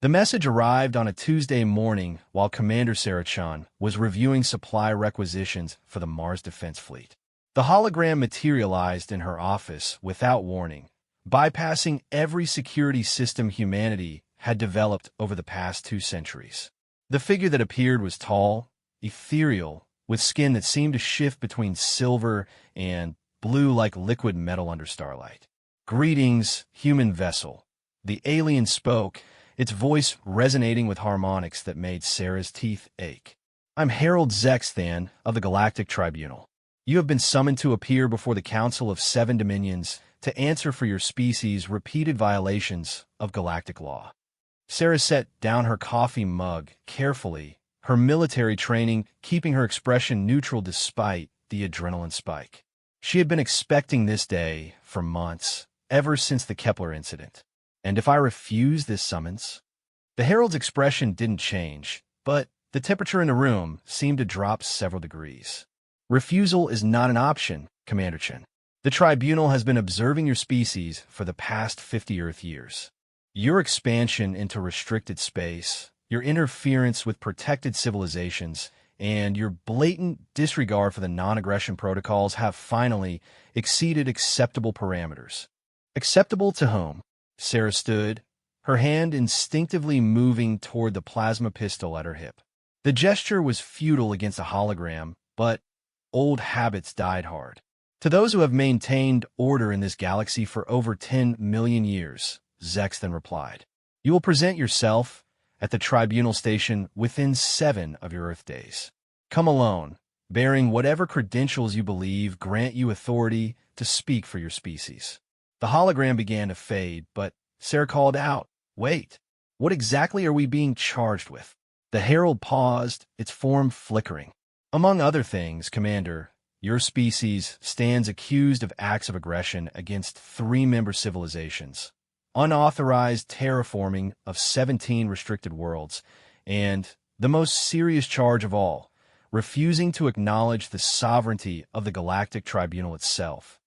The message arrived on a Tuesday morning while Commander Sarah was reviewing supply requisitions for the Mars Defense Fleet. The hologram materialized in her office without warning, bypassing every security system humanity had developed over the past 2 centuries. The figure that appeared was tall, ethereal, with skin that seemed to shift between silver and blue like liquid metal under starlight. "Greetings, human vessel." The alien spoke, its voice resonating with harmonics that made Sarah's teeth ache. "I'm Harold Zexthan of the Galactic Tribunal. You have been summoned to appear before the Council of 7 Dominions to answer for your species' repeated violations of galactic law." Sarah set down her coffee mug carefully, her military training keeping her expression neutral despite the adrenaline spike. She had been expecting this day for months, ever since the Kepler incident. "And if I refuse this summons?" The Herald's expression didn't change, but the temperature in the room seemed to drop several degrees. "Refusal is not an option, Commander Chen. The Tribunal has been observing your species for the past 50 Earth years. Your expansion into restricted space, your interference with protected civilizations, and your blatant disregard for the non-aggression protocols have finally exceeded acceptable parameters." "Acceptable to whom?" Sarah stood, her hand instinctively moving toward the plasma pistol at her hip. The gesture was futile against a hologram, but old habits died hard. "To those who have maintained order in this galaxy for over 10 million years, Zexthan replied. "You will present yourself at the Tribunal Station within 7 of your Earth days. Come alone, bearing whatever credentials you believe grant you authority to speak for your species." The hologram began to fade, but Sarah called out, "Wait, what exactly are we being charged with?" The Herald paused, its form flickering. "Among other things, Commander, your species stands accused of acts of aggression against 3 member civilizations, unauthorized terraforming of 17 restricted worlds, and, the most serious charge of all, refusing to acknowledge the sovereignty of the Galactic Tribunal itself.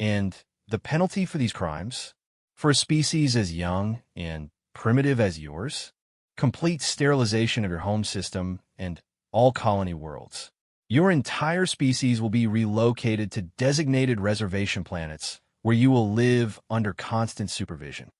And the penalty for these crimes? For a species as young and primitive as yours? Complete sterilization of your home system and all colony worlds. Your entire species will be relocated to designated reservation planets where you will live under constant supervision."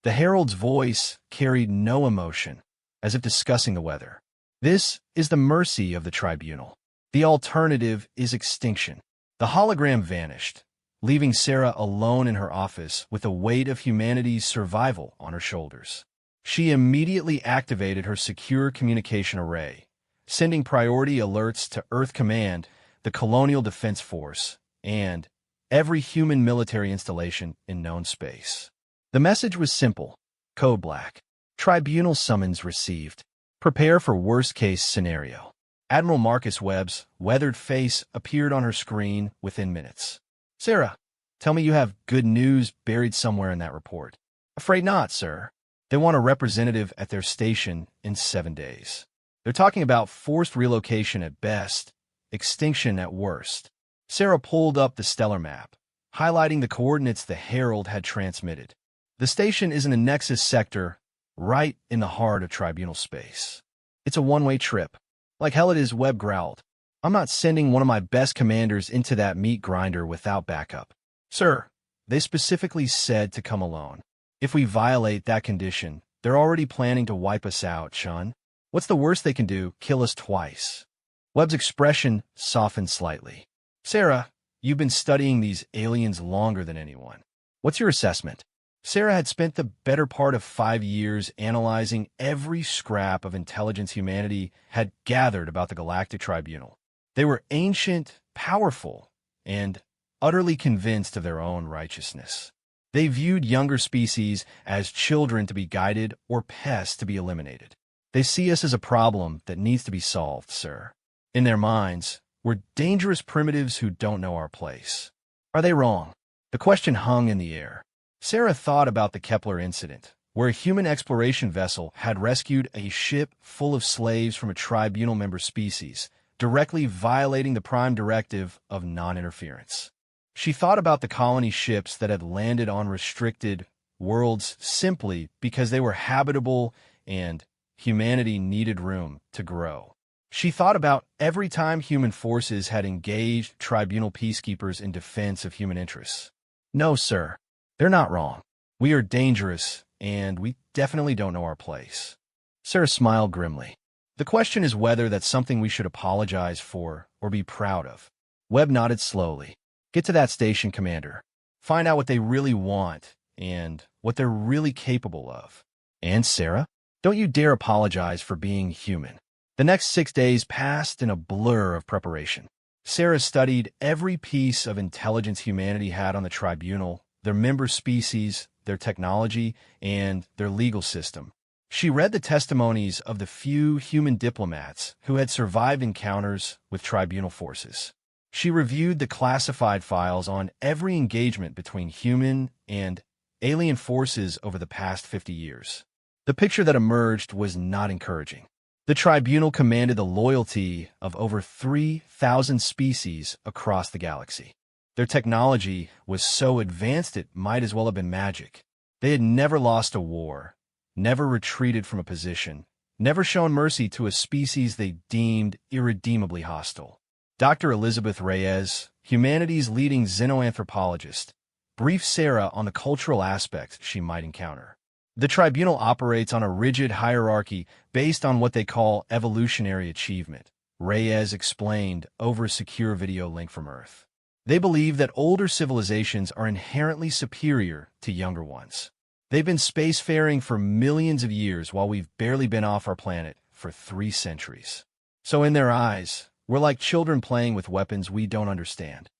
The Herald's voice carried no emotion, as if discussing the weather. "This is the mercy of the Tribunal. The alternative is extinction." The hologram vanished, leaving Sarah alone in her office with the weight of humanity's survival on her shoulders. She immediately activated her secure communication array, sending priority alerts to Earth Command, the Colonial Defense Force, and every human military installation in known space. The message was simple: Code Black. Tribunal summons received. Prepare for worst-case scenario. Admiral Marcus Webb's weathered face appeared on her screen within minutes. "Sarah, tell me you have good news buried somewhere in that report." "Afraid not, sir. They want a representative at their station in 7 days. They're talking about forced relocation at best, extinction at worst." Sarah pulled up the stellar map, highlighting the coordinates the Herald had transmitted. The station is in the Nexus sector, right in the heart of Tribunal space. "It's a one-way trip." "Like hell it is," Webb growled. "I'm not sending one of my best commanders into that meat grinder without backup." "Sir, they specifically said to come alone. If we violate that condition, they're already planning to wipe us out, Chun. What's the worst they can do? Kill us twice." Webb's expression softened slightly. "Sarah, you've been studying these aliens longer than anyone. What's your assessment?" Sarah had spent the better part of 5 years analyzing every scrap of intelligence humanity had gathered about the Galactic Tribunal. They were ancient, powerful, and utterly convinced of their own righteousness. They viewed younger species as children to be guided or pests to be eliminated. "They see us as a problem that needs to be solved, sir. In their minds, we're dangerous primitives who don't know our place." Are they wrong? The question hung in the air. Sarah thought about the Kepler incident, where a human exploration vessel had rescued a ship full of slaves from a Tribunal member species, directly violating the prime directive of non-interference. She thought about the colony ships that had landed on restricted worlds simply because they were habitable and humanity needed room to grow. She thought about every time human forces had engaged tribunal peacekeepers in defense of human interests. No, sir. They're not wrong. We are dangerous, and we definitely don't know our place. Sarah smiled grimly. The question is whether that's something we should apologize for or be proud of. Webb nodded slowly. Get to that station, Commander. Find out what they really want and what they're really capable of. And Sarah, don't you dare apologize for being human. The next 6 days passed in a blur of preparation. Sarah studied every piece of intelligence humanity had on the tribunal, their member species, their technology, and their legal system. She read the testimonies of the few human diplomats who had survived encounters with tribunal forces. She reviewed the classified files on every engagement between human and alien forces over the past 50 years. The picture that emerged was not encouraging. The tribunal commanded the loyalty of over 3,000 species across the galaxy. Their technology was so advanced it might as well have been magic. They had never lost a war, never retreated from a position, never shown mercy to a species they deemed irredeemably hostile. Dr. Elizabeth Reyes, humanity's leading xenoanthropologist, briefed Sarah on the cultural aspects she might encounter. The tribunal operates on a rigid hierarchy based on what they call evolutionary achievement, Reyes explained over a secure video link from Earth. They believe that older civilizations are inherently superior to younger ones. They've been spacefaring for millions of years while we've barely been off our planet for 3 centuries. So in their eyes, we're like children playing with weapons we don't understand.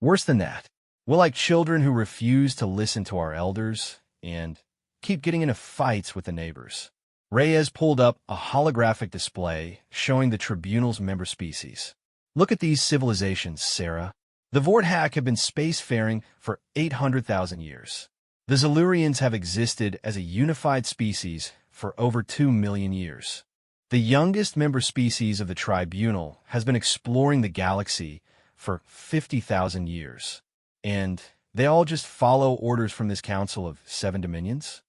Worse than that, we're like children who refuse to listen to our elders and keep getting into fights with the neighbors. Reyes pulled up a holographic display showing the tribunal's member species. Look at these civilizations, Sarah. The Vorthak have been spacefaring for 800,000 years. The Zellurians have existed as a unified species for over 2 million years. The youngest member species of the Tribunal has been exploring the galaxy for 50,000 years. And they all just follow orders from this Council of 7 Dominions?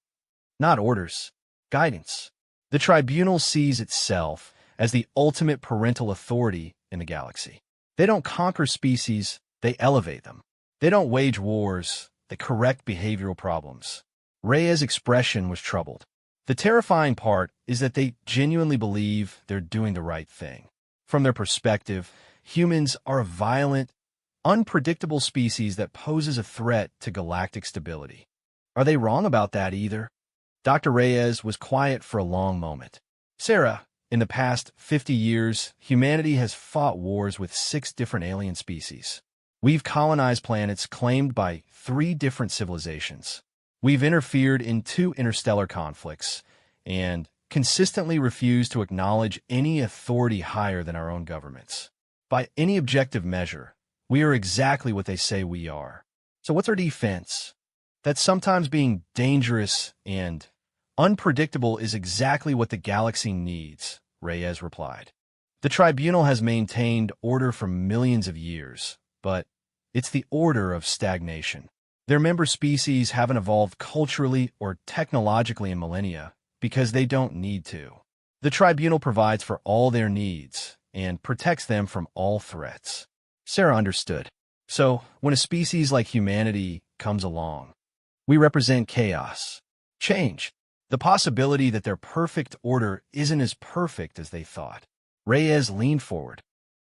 Not orders, guidance. The Tribunal sees itself as the ultimate parental authority in the galaxy. They don't conquer species, they elevate them. They don't wage wars, they correct behavioral problems. Reyes' expression was troubled. The terrifying part is that they genuinely believe they're doing the right thing. From their perspective, humans are a violent, unpredictable species that poses a threat to galactic stability. Are they wrong about that either? Dr. Reyes was quiet for a long moment. Sarah, in the past 50 years, humanity has fought wars with 6 different alien species. We've colonized planets claimed by 3 different civilizations. We've interfered in 2 interstellar conflicts and consistently refused to acknowledge any authority higher than our own governments. By any objective measure, we are exactly what they say we are. So what's our defense? That sometimes being dangerous and unpredictable is exactly what the galaxy needs, Reyes replied. The Tribunal has maintained order for millions of years, but it's the order of stagnation. Their member species haven't evolved culturally or technologically in millennia because they don't need to. The Tribunal provides for all their needs and protects them from all threats. Sarah understood. So, when a species like humanity comes along, we represent chaos, change, the possibility that their perfect order isn't as perfect as they thought. Reyes leaned forward.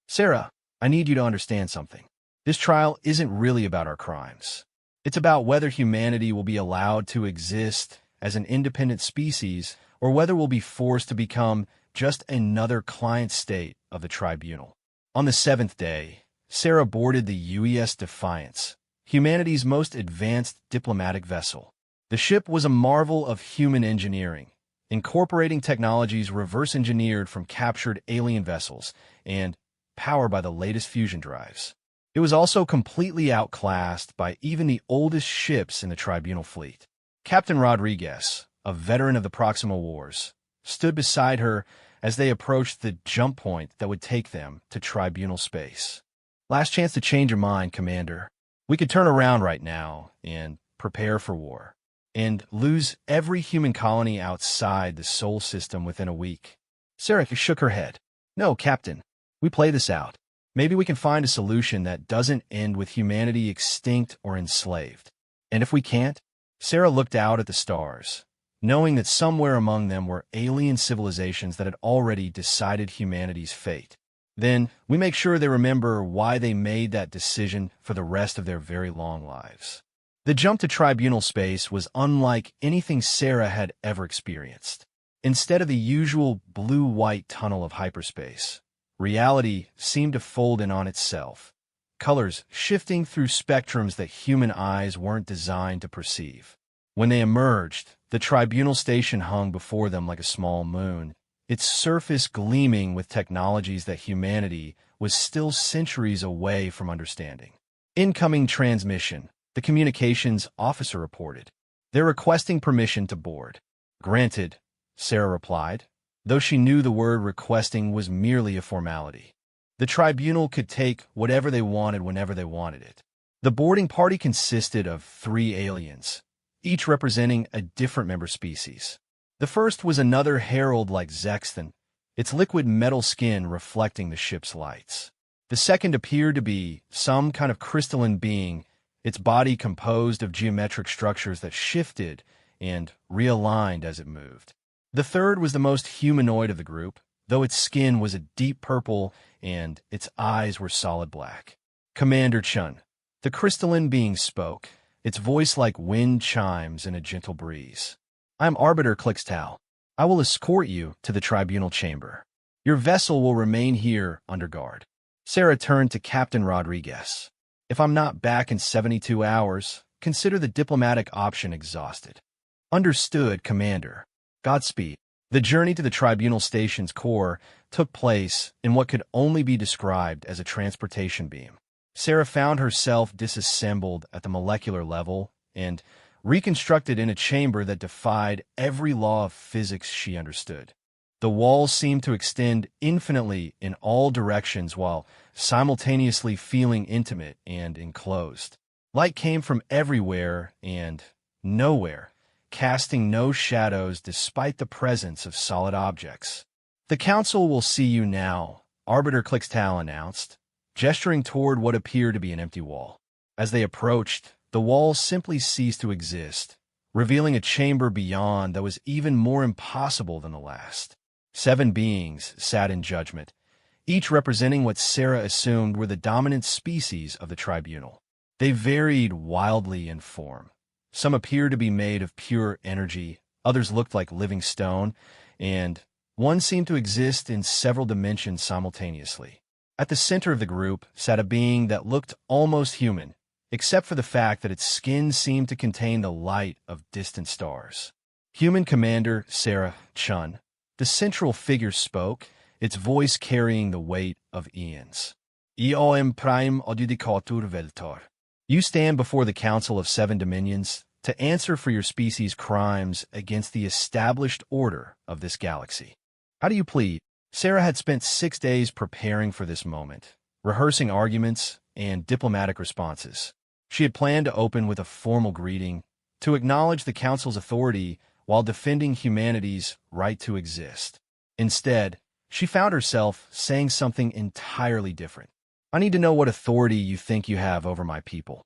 Sarah, I need you to understand something. This trial isn't really about our crimes. It's about whether humanity will be allowed to exist as an independent species or whether we'll be forced to become just another client state of the Tribunal. On the 7th day, Sarah boarded the UES Defiance, humanity's most advanced diplomatic vessel. The ship was a marvel of human engineering, incorporating technologies reverse-engineered from captured alien vessels and powered by the latest fusion drives. It was also completely outclassed by even the oldest ships in the Tribunal fleet. Captain Rodriguez, a veteran of the Proxima Wars, stood beside her as they approached the jump point that would take them to Tribunal space. Last chance to change your mind, Commander. We could turn around right now and prepare for war. and lose every human colony outside the Sol system within a week. Sarah shook her head. No, Captain. We play this out. Maybe we can find a solution that doesn't end with humanity extinct or enslaved. And if we can't? Sarah looked out at the stars, knowing that somewhere among them were alien civilizations that had already decided humanity's fate. Then, we make sure they remember why they made that decision for the rest of their very long lives. The jump to Tribunal space was unlike anything Sarah had ever experienced. Instead of the usual blue-white tunnel of hyperspace, reality seemed to fold in on itself, colors shifting through spectrums that human eyes weren't designed to perceive. When they emerged, the Tribunal station hung before them like a small moon, its surface gleaming with technologies that humanity was still centuries away from understanding. Incoming transmission, the communications officer reported. They're requesting permission to board. Granted, Sarah replied, though she knew the word requesting was merely a formality. The Tribunal could take whatever they wanted whenever they wanted it. The boarding party consisted of 3 aliens, each representing a different member species. The first was another herald like Zexton, its liquid metal skin reflecting the ship's lights. The second appeared to be some kind of crystalline being, its body composed of geometric structures that shifted and realigned as it moved. The third was the most humanoid of the group, though its skin was a deep purple and its eyes were solid black. Commander Chun. The crystalline being spoke, its voice like wind chimes in a gentle breeze. I'm Arbiter Clixtal. I will escort you to the Tribunal chamber. Your vessel will remain here under guard. Sarah turned to Captain Rodriguez. If I'm not back in 72 hours, consider the diplomatic option exhausted. Understood, Commander. Godspeed. The journey to the Tribunal station's core took place in what could only be described as a transportation beam. Sarah found herself disassembled at the molecular level and reconstructed in a chamber that defied every law of physics she understood. The walls seemed to extend infinitely in all directions while simultaneously feeling intimate and enclosed. Light came from everywhere and nowhere, casting no shadows despite the presence of solid objects. The Council will see you now, Arbiter Clixtal announced, gesturing toward what appeared to be an empty wall. As they approached, the wall simply ceased to exist, revealing a chamber beyond that was even more impossible than the last. 7 beings sat in judgment, each representing what Sarah assumed were the dominant species of the Tribunal. They varied wildly in form. Some appeared to be made of pure energy, others looked like living stone, and one seemed to exist in several dimensions simultaneously. At the center of the group sat a being that looked almost human, except for the fact that its skin seemed to contain the light of distant stars. Human Commander Sarah Chun. The central figure spoke, its voice carrying the weight of eons. Eom prime adjudicatur veltor. You stand before the Council of 7 Dominions to answer for your species' crimes against the established order of this galaxy. How do you plead? Sarah had spent 6 days preparing for this moment, rehearsing arguments and diplomatic responses. She had planned to open with a formal greeting, to acknowledge the Council's authority while defending humanity's right to exist. Instead, she found herself saying something entirely different. I need to know what authority you think you have over my people.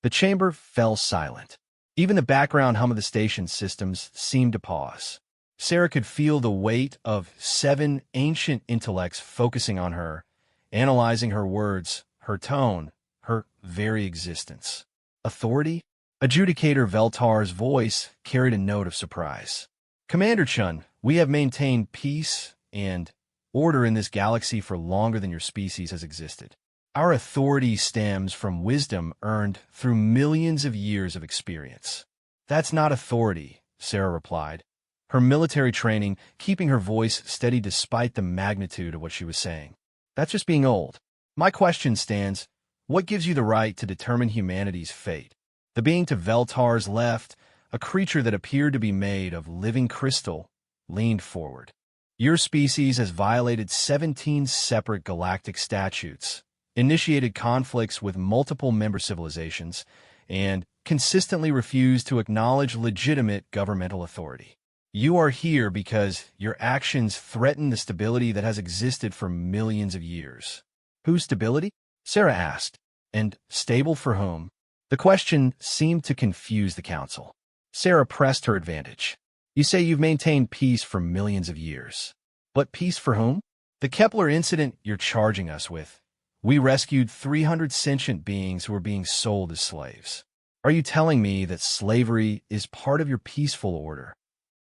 The chamber fell silent. Even the background hum of the station systems seemed to pause. Sarah could feel the weight of 7 ancient intellects focusing on her, analyzing her words, her tone, her very existence. Authority? Adjudicator Veltar's voice carried a note of surprise. Commander Chun, we have maintained peace and order in this galaxy for longer than your species has existed. Our authority stems from wisdom earned through millions of years of experience. That's not authority, Sarah replied, her military training keeping her voice steady despite the magnitude of what she was saying. That's just being old. My question stands, what gives you the right to determine humanity's fate? The being to Veltar's left, a creature that appeared to be made of living crystal, leaned forward. Your species has violated 17 separate galactic statutes, initiated conflicts with multiple member civilizations, and consistently refuse to acknowledge legitimate governmental authority. You are here because your actions threaten the stability that has existed for millions of years. Whose stability? Sarah asked. And stable for whom? The question seemed to confuse the council. Sarah pressed her advantage. You say you've maintained peace for millions of years. But peace for whom? The Kepler incident you're charging us with. We rescued 300 sentient beings who were being sold as slaves. Are you telling me that slavery is part of your peaceful order?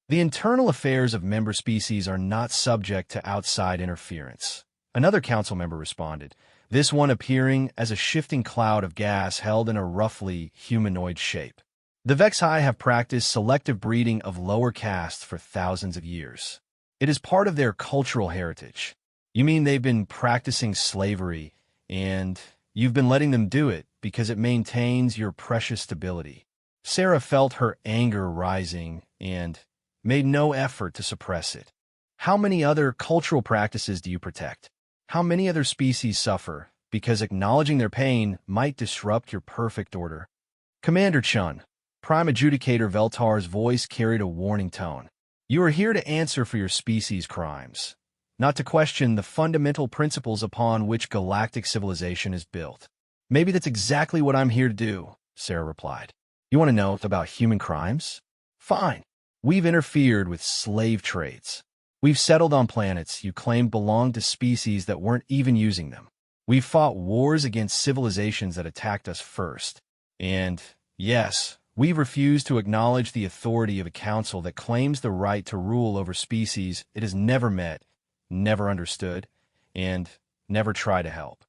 The internal affairs of member species are not subject to outside interference. Another council member responded, this one appearing as a shifting cloud of gas held in a roughly humanoid shape. The Vexi have practiced selective breeding of lower castes for thousands of years. It is part of their cultural heritage. You mean they've been practicing slavery, and you've been letting them do it because it maintains your precious stability? Sarah felt her anger rising and made no effort to suppress it. How many other cultural practices do you protect? How many other species suffer because acknowledging their pain might disrupt your perfect order? Commander Chun, Prime Adjudicator Veltar's voice carried a warning tone. You are here to answer for your species' crimes, not to question the fundamental principles upon which galactic civilization is built. Maybe that's exactly what I'm here to do, Sarah replied. You want to know about human crimes? Fine. We've interfered with slave trades. We've settled on planets you claimed belonged to species that weren't even using them. We've fought wars against civilizations that attacked us first. And, yes, we've refused to acknowledge the authority of a council that claims the right to rule over species it has never met, never understood, and never tried to help.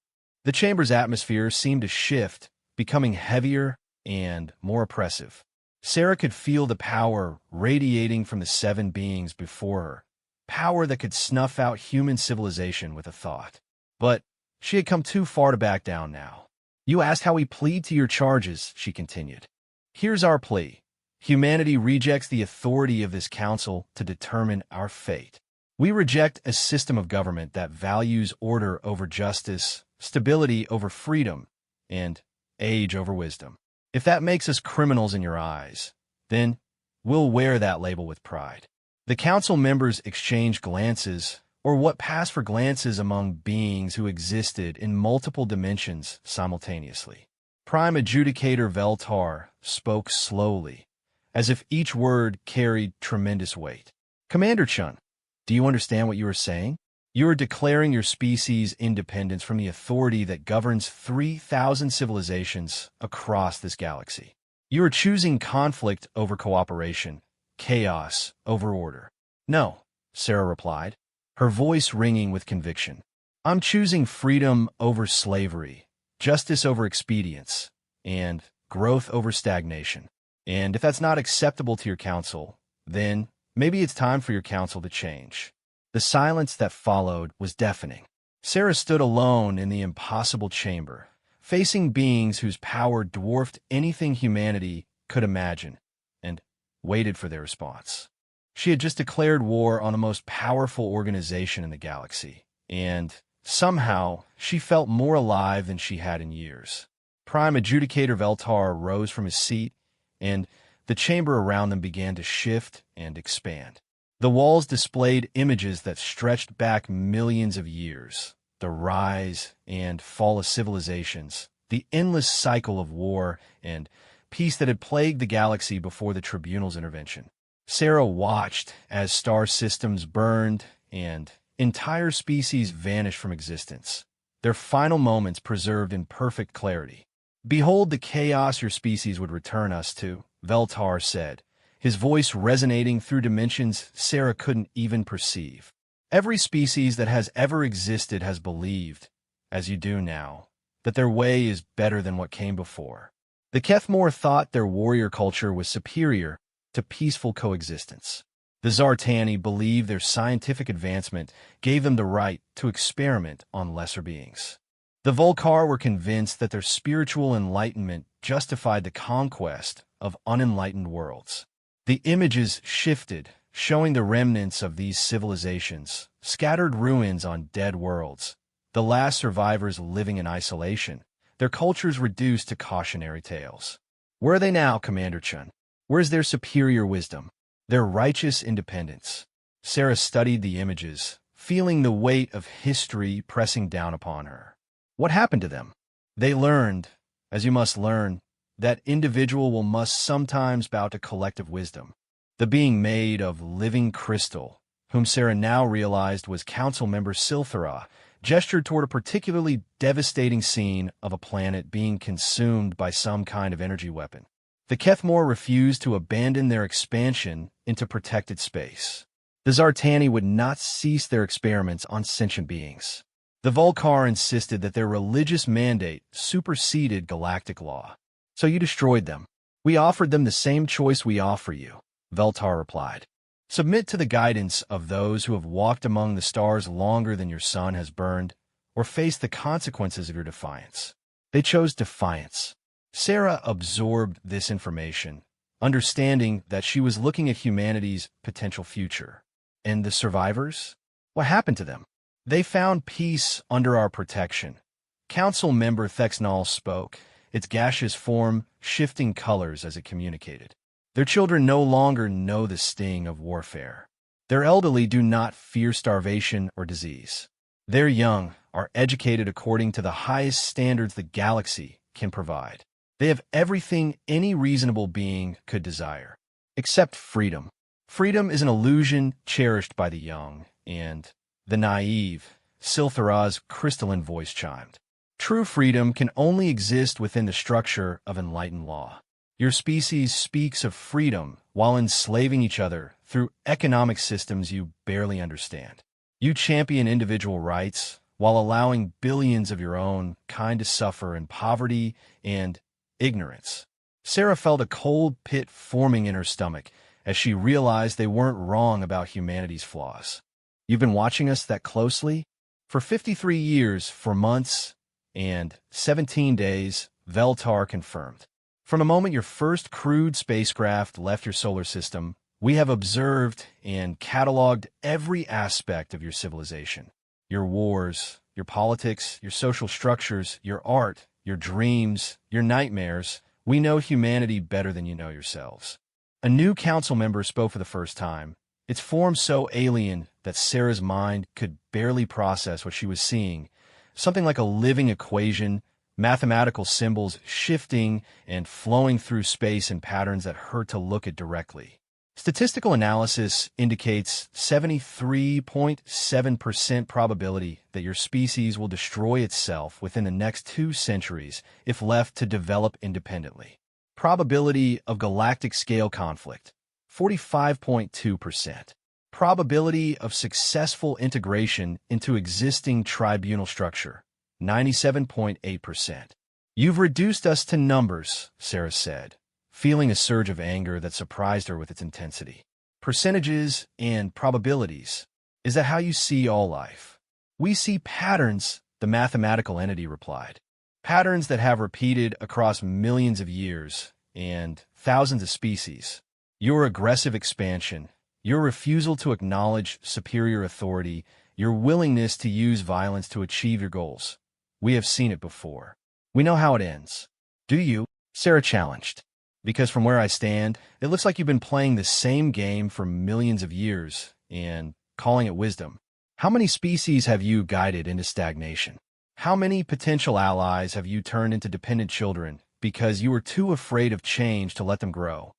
The chamber's atmosphere seemed to shift, becoming heavier and more oppressive. Sarah could feel the power radiating from the 7 beings before her, power that could snuff out human civilization with a thought. But she had come too far to back down now. You asked how we plead to your charges, she continued. Here's our plea. Humanity rejects the authority of this council to determine our fate. We reject a system of government that values order over justice, stability over freedom, and age over wisdom. If that makes us criminals in your eyes, then we'll wear that label with pride. The council members exchanged glances, or what passed for glances among beings who existed in multiple dimensions simultaneously. Prime Adjudicator Veltar spoke slowly, as if each word carried tremendous weight. Commander Chun, do you understand what you are saying? You are declaring your species' independence from the authority that governs 3,000 civilizations across this galaxy. You are choosing conflict over cooperation, chaos over order. No, Sarah replied, her voice ringing with conviction. I'm choosing freedom over slavery, justice over expedience, and growth over stagnation. And if that's not acceptable to your council, then maybe it's time for your council to change. The silence that followed was deafening. Sarah stood alone in the impossible chamber, facing beings whose power dwarfed anything humanity could imagine, and waited for their response. She had just declared war on the most powerful organization in the galaxy, and somehow she felt more alive than she had in years. Prime Adjudicator Veltar rose from his seat, and the chamber around them began to shift and expand. The walls displayed images that stretched back millions of years, the rise and fall of civilizations, the endless cycle of war and peace that had plagued the galaxy before the Tribunal's intervention. Sarah watched as star systems burned and entire species vanished from existence, their final moments preserved in perfect clarity. Behold the chaos your species would return us to, Veltar said, his voice resonating through dimensions Sarah couldn't even perceive. Every species that has ever existed has believed, as you do now, that their way is better than what came before. The Kethmore thought their warrior culture was superior to peaceful coexistence. The Zartani believed their scientific advancement gave them the right to experiment on lesser beings. The Volcar were convinced that their spiritual enlightenment justified the conquest of unenlightened worlds. The images shifted, showing the remnants of these civilizations, scattered ruins on dead worlds, the last survivors living in isolation, their cultures reduced to cautionary tales. Where are they now, Commander Chun? Where's their superior wisdom? Their righteous independence? Sarah studied the images, feeling the weight of history pressing down upon her. What happened to them? They learned, as you must learn, that individual will must sometimes bow to collective wisdom. The being made of living crystal, whom Sarah now realized was Council Member Silthara, gestured toward a particularly devastating scene of a planet being consumed by some kind of energy weapon. The Kethmore refused to abandon their expansion into protected space. The Zartani would not cease their experiments on sentient beings. The Vulcar insisted that their religious mandate superseded galactic law. So you destroyed them. We offered them the same choice we offer you, Veltar replied. Submit to the guidance of those who have walked among the stars longer than your sun has burned, or face the consequences of your defiance. They chose defiance. Sarah absorbed this information, understanding that she was looking at humanity's potential future. And the survivors? What happened to them? They found peace under our protection. Council member Thexnall spoke, its gaseous form shifting colors as it communicated. Their children no longer know the sting of warfare. Their elderly do not fear starvation or disease. Their young are educated according to the highest standards the galaxy can provide. They have everything any reasonable being could desire, except freedom. Freedom is an illusion cherished by the young, and the naive, Silthara's crystalline voice chimed. True freedom can only exist within the structure of enlightened law. Your species speaks of freedom while enslaving each other through economic systems you barely understand. You champion individual rights while allowing billions of your own kind to suffer in poverty and ignorance. Sarah felt a cold pit forming in her stomach as she realized they weren't wrong about humanity's flaws. You've been watching us that closely? For 53 years, 4 months, and 17 days, Veltar confirmed. From the moment your first crewed spacecraft left your solar system, we have observed and cataloged every aspect of your civilization. Your wars, your politics, your social structures, your art, your dreams, your nightmares. We know humanity better than you know yourselves. A new council member spoke for the first time, its form so alien that Sarah's mind could barely process what she was seeing, something like a living equation, mathematical symbols shifting and flowing through space in patterns that hurt to look at directly. Statistical analysis indicates 73.7% probability that your species will destroy itself within the next 2 centuries if left to develop independently. Probability of galactic scale conflict, 45.2%. Probability of successful integration into existing tribunal structure, 97.8%. You've reduced us to numbers, Sarah said, feeling a surge of anger that surprised her with its intensity. Percentages and probabilities. Is that how you see all life? We see patterns, the mathematical entity replied. Patterns that have repeated across millions of years and thousands of species. Your aggressive expansion, your refusal to acknowledge superior authority, your willingness to use violence to achieve your goals. We have seen it before. We know how it ends. Do you? Sarah challenged. Because from where I stand, it looks like you've been playing the same game for millions of years and calling it wisdom. How many species have you guided into stagnation? How many potential allies have you turned into dependent children because you were too afraid of change to let them grow?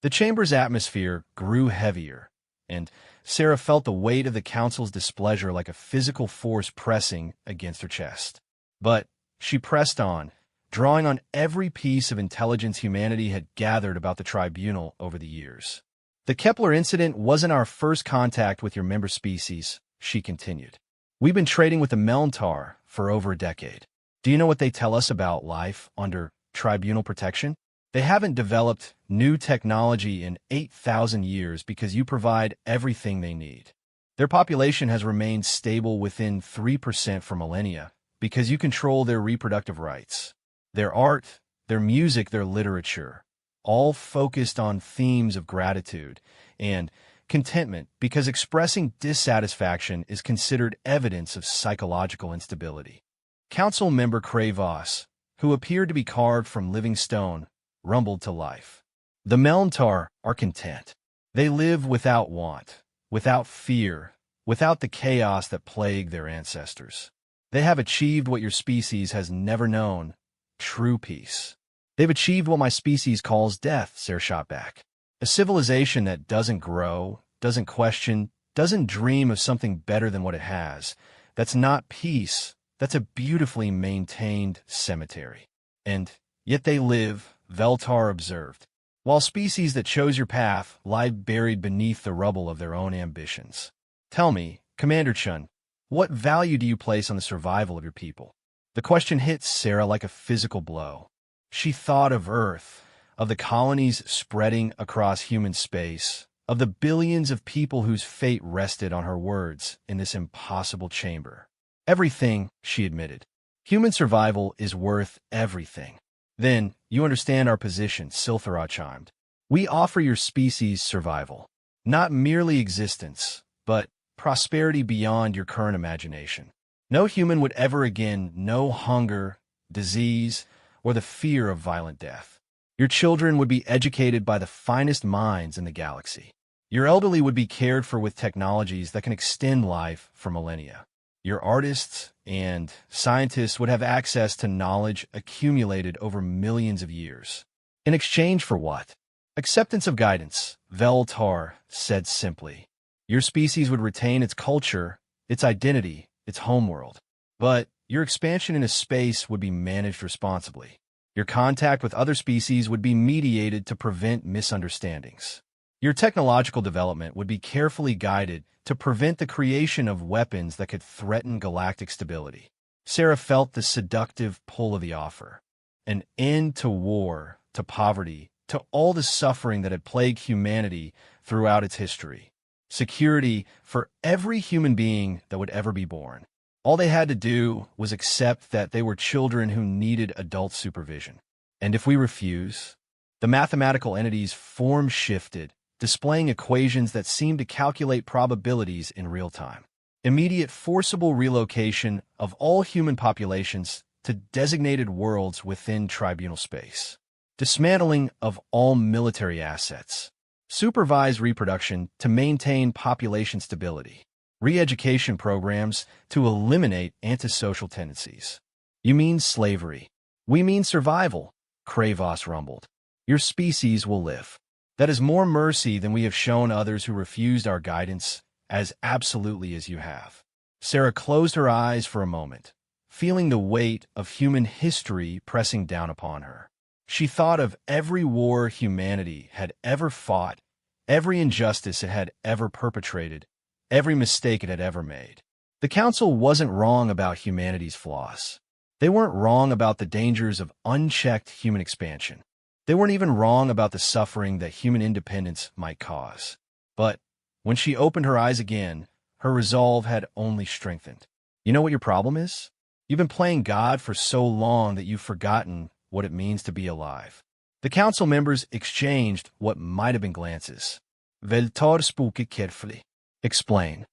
The chamber's atmosphere grew heavier, and Sarah felt the weight of the council's displeasure like a physical force pressing against her chest. But she pressed on, drawing on every piece of intelligence humanity had gathered about the tribunal over the years. The Kepler incident wasn't our first contact with your member species, she continued. We've been trading with the Melntar for over a decade. Do you know what they tell us about life under tribunal protection? They haven't developed new technology in 8,000 years because you provide everything they need. Their population has remained stable within 3% for millennia because you control their reproductive rights. Their art, their music, their literature, all focused on themes of gratitude and contentment because expressing dissatisfaction is considered evidence of psychological instability. Council member Kravos, who appeared to be carved from living stone, rumbled to life. The Melntar are content. They live without want, without fear, without the chaos that plagued their ancestors. They have achieved what your species has never known, true peace. They've achieved what my species calls death, Sarah shot back. A civilization that doesn't grow, doesn't question, doesn't dream of something better than what it has. That's not peace. That's a beautifully maintained cemetery. And yet they live, Veltar observed, while species that chose your path lie buried beneath the rubble of their own ambitions. Tell me, Commander Chun, what value do you place on the survival of your people? The question hit Sarah like a physical blow. She thought of Earth, of the colonies spreading across human space, of the billions of people whose fate rested on her words in this impossible chamber. Everything, she admitted. Human survival is worth everything. Then, you understand our position, Silthara chimed. We offer your species survival. Not merely existence, but prosperity beyond your current imagination. No human would ever again know hunger, disease, or the fear of violent death. Your children would be educated by the finest minds in the galaxy. Your elderly would be cared for with technologies that can extend life for millennia. Your artists and scientists would have access to knowledge accumulated over millions of years. In exchange for what? Acceptance of guidance, Veltar said simply. Your species would retain its culture, its identity, its homeworld. But your expansion into space would be managed responsibly. Your contact with other species would be mediated to prevent misunderstandings. Your technological development would be carefully guided to prevent the creation of weapons that could threaten galactic stability. Sarah felt the seductive pull of the offer. An end to war, to poverty, to all the suffering that had plagued humanity throughout its history. Security for every human being that would ever be born. All they had to do was accept that they were children who needed adult supervision. And if we refuse, the mathematical entity's form shifted, displaying equations that seemed to calculate probabilities in real time. Immediate forcible relocation of all human populations to designated worlds within Tribunal space. Dismantling of all military assets. Supervised reproduction to maintain population stability. Re-education programs to eliminate antisocial tendencies. You mean slavery. We mean survival, Kravos rumbled. Your species will live. That is more mercy than we have shown others who refused our guidance, as absolutely as you have. Sarah closed her eyes for a moment, feeling the weight of human history pressing down upon her. She thought of every war humanity had ever fought, every injustice it had ever perpetrated, every mistake it had ever made. The Council wasn't wrong about humanity's flaws. They weren't wrong about the dangers of unchecked human expansion. They weren't even wrong about the suffering that human independence might cause. But when she opened her eyes again, her resolve had only strengthened. You know what your problem is? You've been playing God for so long that you've forgotten what it means to be alive. The council members exchanged what might have been glances. Veltar spoke carefully. Explain.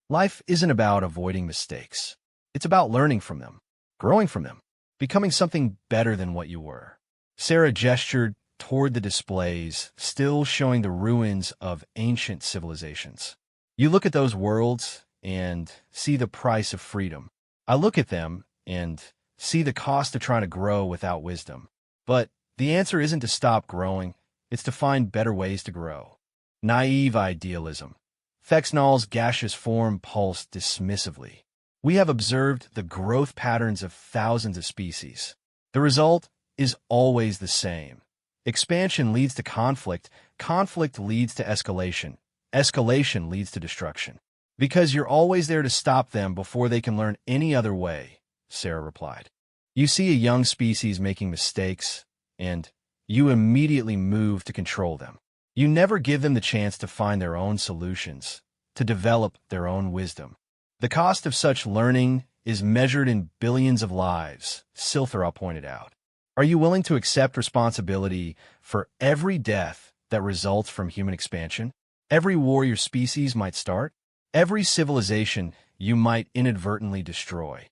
Life isn't about avoiding mistakes. It's about learning from them, growing from them, becoming something better than what you were. Sarah gestured toward the displays, still showing the ruins of ancient civilizations. You look at those worlds and see the price of freedom. I look at them and see the cost of trying to grow without wisdom. But the answer isn't to stop growing, it's to find better ways to grow. Naive idealism. Thexnal's gaseous form pulsed dismissively. We have observed the growth patterns of thousands of species. The result is always the same. Expansion leads to conflict, conflict leads to escalation, escalation leads to destruction. Because you're always there to stop them before they can learn any other way, Sarah replied. You see a young species making mistakes, and you immediately move to control them. You never give them the chance to find their own solutions, to develop their own wisdom. The cost of such learning is measured in billions of lives, Silthara pointed out. Are you willing to accept responsibility for every death that results from human expansion? Every war your species might start? Every civilization you might inadvertently destroy?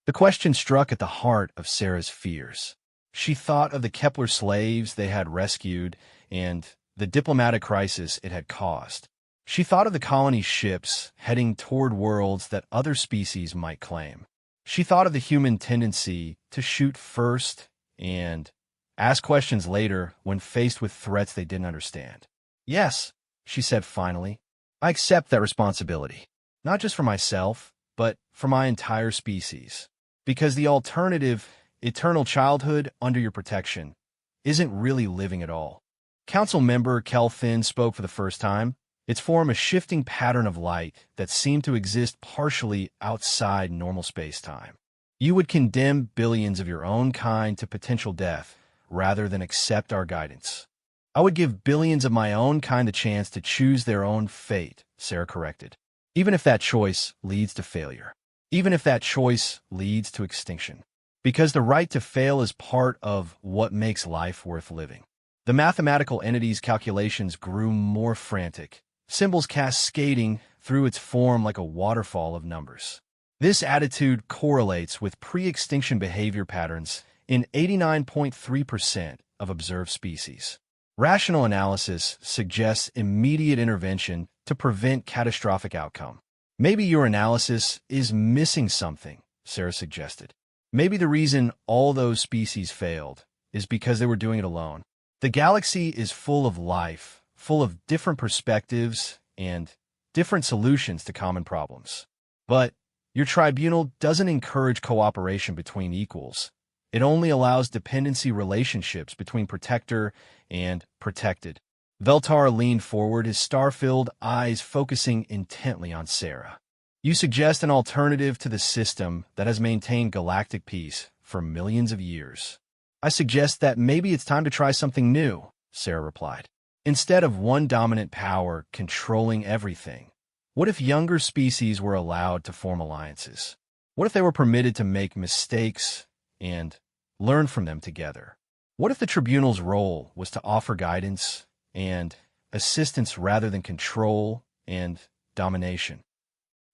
The question struck at the heart of Sarah's fears. She thought of the Kepler slaves they had rescued and the diplomatic crisis it had caused. She thought of the colony ships heading toward worlds that other species might claim. She thought of the human tendency to shoot first and ask questions later when faced with threats they didn't understand. Yes, she said finally, I accept that responsibility, not just for myself, but for my entire species. Because the alternative, eternal childhood under your protection, isn't really living at all. Council member Kel Thin spoke for the first time. Its form a shifting pattern of light that seemed to exist partially outside normal space-time. You would condemn billions of your own kind to potential death rather than accept our guidance. I would give billions of my own kind the chance to choose their own fate, Sarah corrected. Even if that choice leads to failure. Even if that choice leads to extinction. Because the right to fail is part of what makes life worth living. The mathematical entity's calculations grew more frantic, symbols cascading through its form like a waterfall of numbers. This attitude correlates with pre-extinction behavior patterns in 89.3% of observed species. Rational analysis suggests immediate intervention to prevent catastrophic outcome. Maybe your analysis is missing something, Sarah suggested. Maybe the reason all those species failed is because they were doing it alone. The galaxy is full of life, full of different perspectives and different solutions to common problems. But your tribunal doesn't encourage cooperation between equals. It only allows dependency relationships between protector and protected. Veltar leaned forward, his star-filled eyes focusing intently on Sarah. You suggest an alternative to the system that has maintained galactic peace for millions of years. I suggest that maybe it's time to try something new, Sarah replied. Instead of one dominant power controlling everything, what if younger species were allowed to form alliances? What if they were permitted to make mistakes and learn from them together? What if the tribunal's role was to offer guidance and assistance rather than control and domination?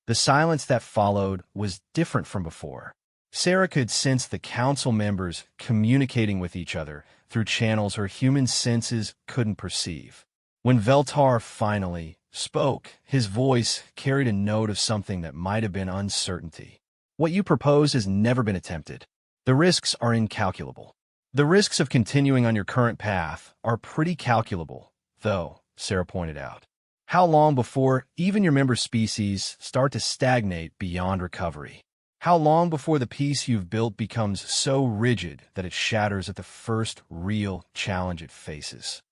The silence that followed was different from before. Sarah could sense the council members communicating with each other through channels her human senses couldn't perceive. When Veltar finally spoke, his voice carried a note of something that might have been uncertainty. What you propose has never been attempted. The risks are incalculable. The risks of continuing on your current path are pretty calculable, though, Sarah pointed out. How long before even your member species start to stagnate beyond recovery? How long before the peace you've built becomes so rigid that it shatters at the first real challenge it faces?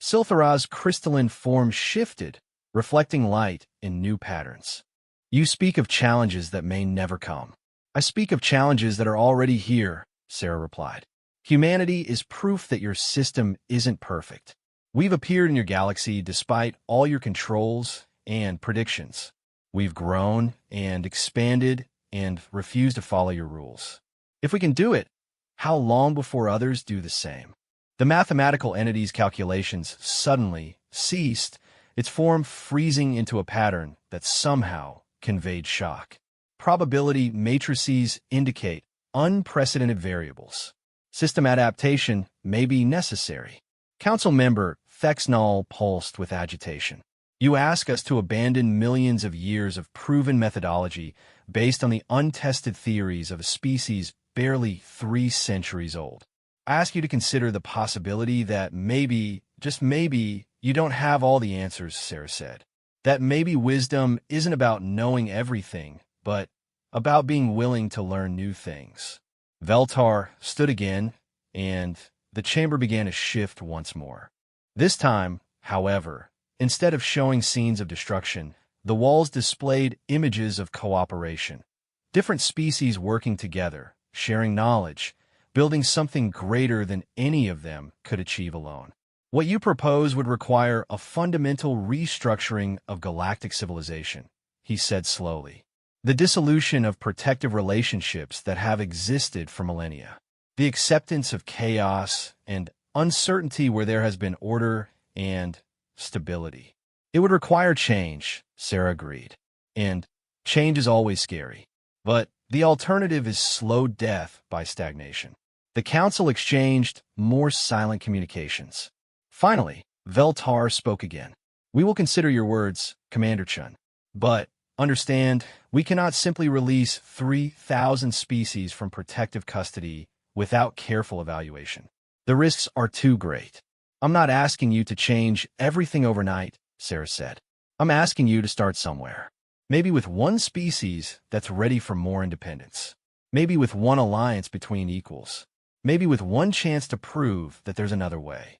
Silthara's crystalline form shifted, reflecting light in new patterns. You speak of challenges that may never come. I speak of challenges that are already here, Sarah replied. Humanity is proof that your system isn't perfect. We've appeared in your galaxy despite all your controls and predictions. We've grown and expanded and refuse to follow your rules. If we can do it, how long before others do the same? The mathematical entity's calculations suddenly ceased, its form freezing into a pattern that somehow conveyed shock. Probability matrices indicate unprecedented variables. System adaptation may be necessary. Council member Thexnall pulsed with agitation. You ask us to abandon millions of years of proven methodology based on the untested theories of a species barely 3 centuries old. I ask you to consider the possibility that maybe, just maybe, you don't have all the answers, Sarah said. That maybe wisdom isn't about knowing everything, but about being willing to learn new things. Veltar stood again, and the chamber began to shift once more. This time, however, instead of showing scenes of destruction, the walls displayed images of cooperation. Different species working together, sharing knowledge, building something greater than any of them could achieve alone. What you propose would require a fundamental restructuring of galactic civilization, he said slowly. The dissolution of protective relationships that have existed for millennia. The acceptance of chaos and uncertainty where there has been order and stability. It would require change, Sarah agreed. And change is always scary. But the alternative is slow death by stagnation. The council exchanged more silent communications. Finally, Veltar spoke again. We will consider your words, Commander Chun. But, understand, we cannot simply release 3,000 species from protective custody without careful evaluation. The risks are too great. I'm not asking you to change everything overnight, Sarah said. I'm asking you to start somewhere. Maybe with one species that's ready for more independence. Maybe with one alliance between equals. Maybe with one chance to prove that there's another way.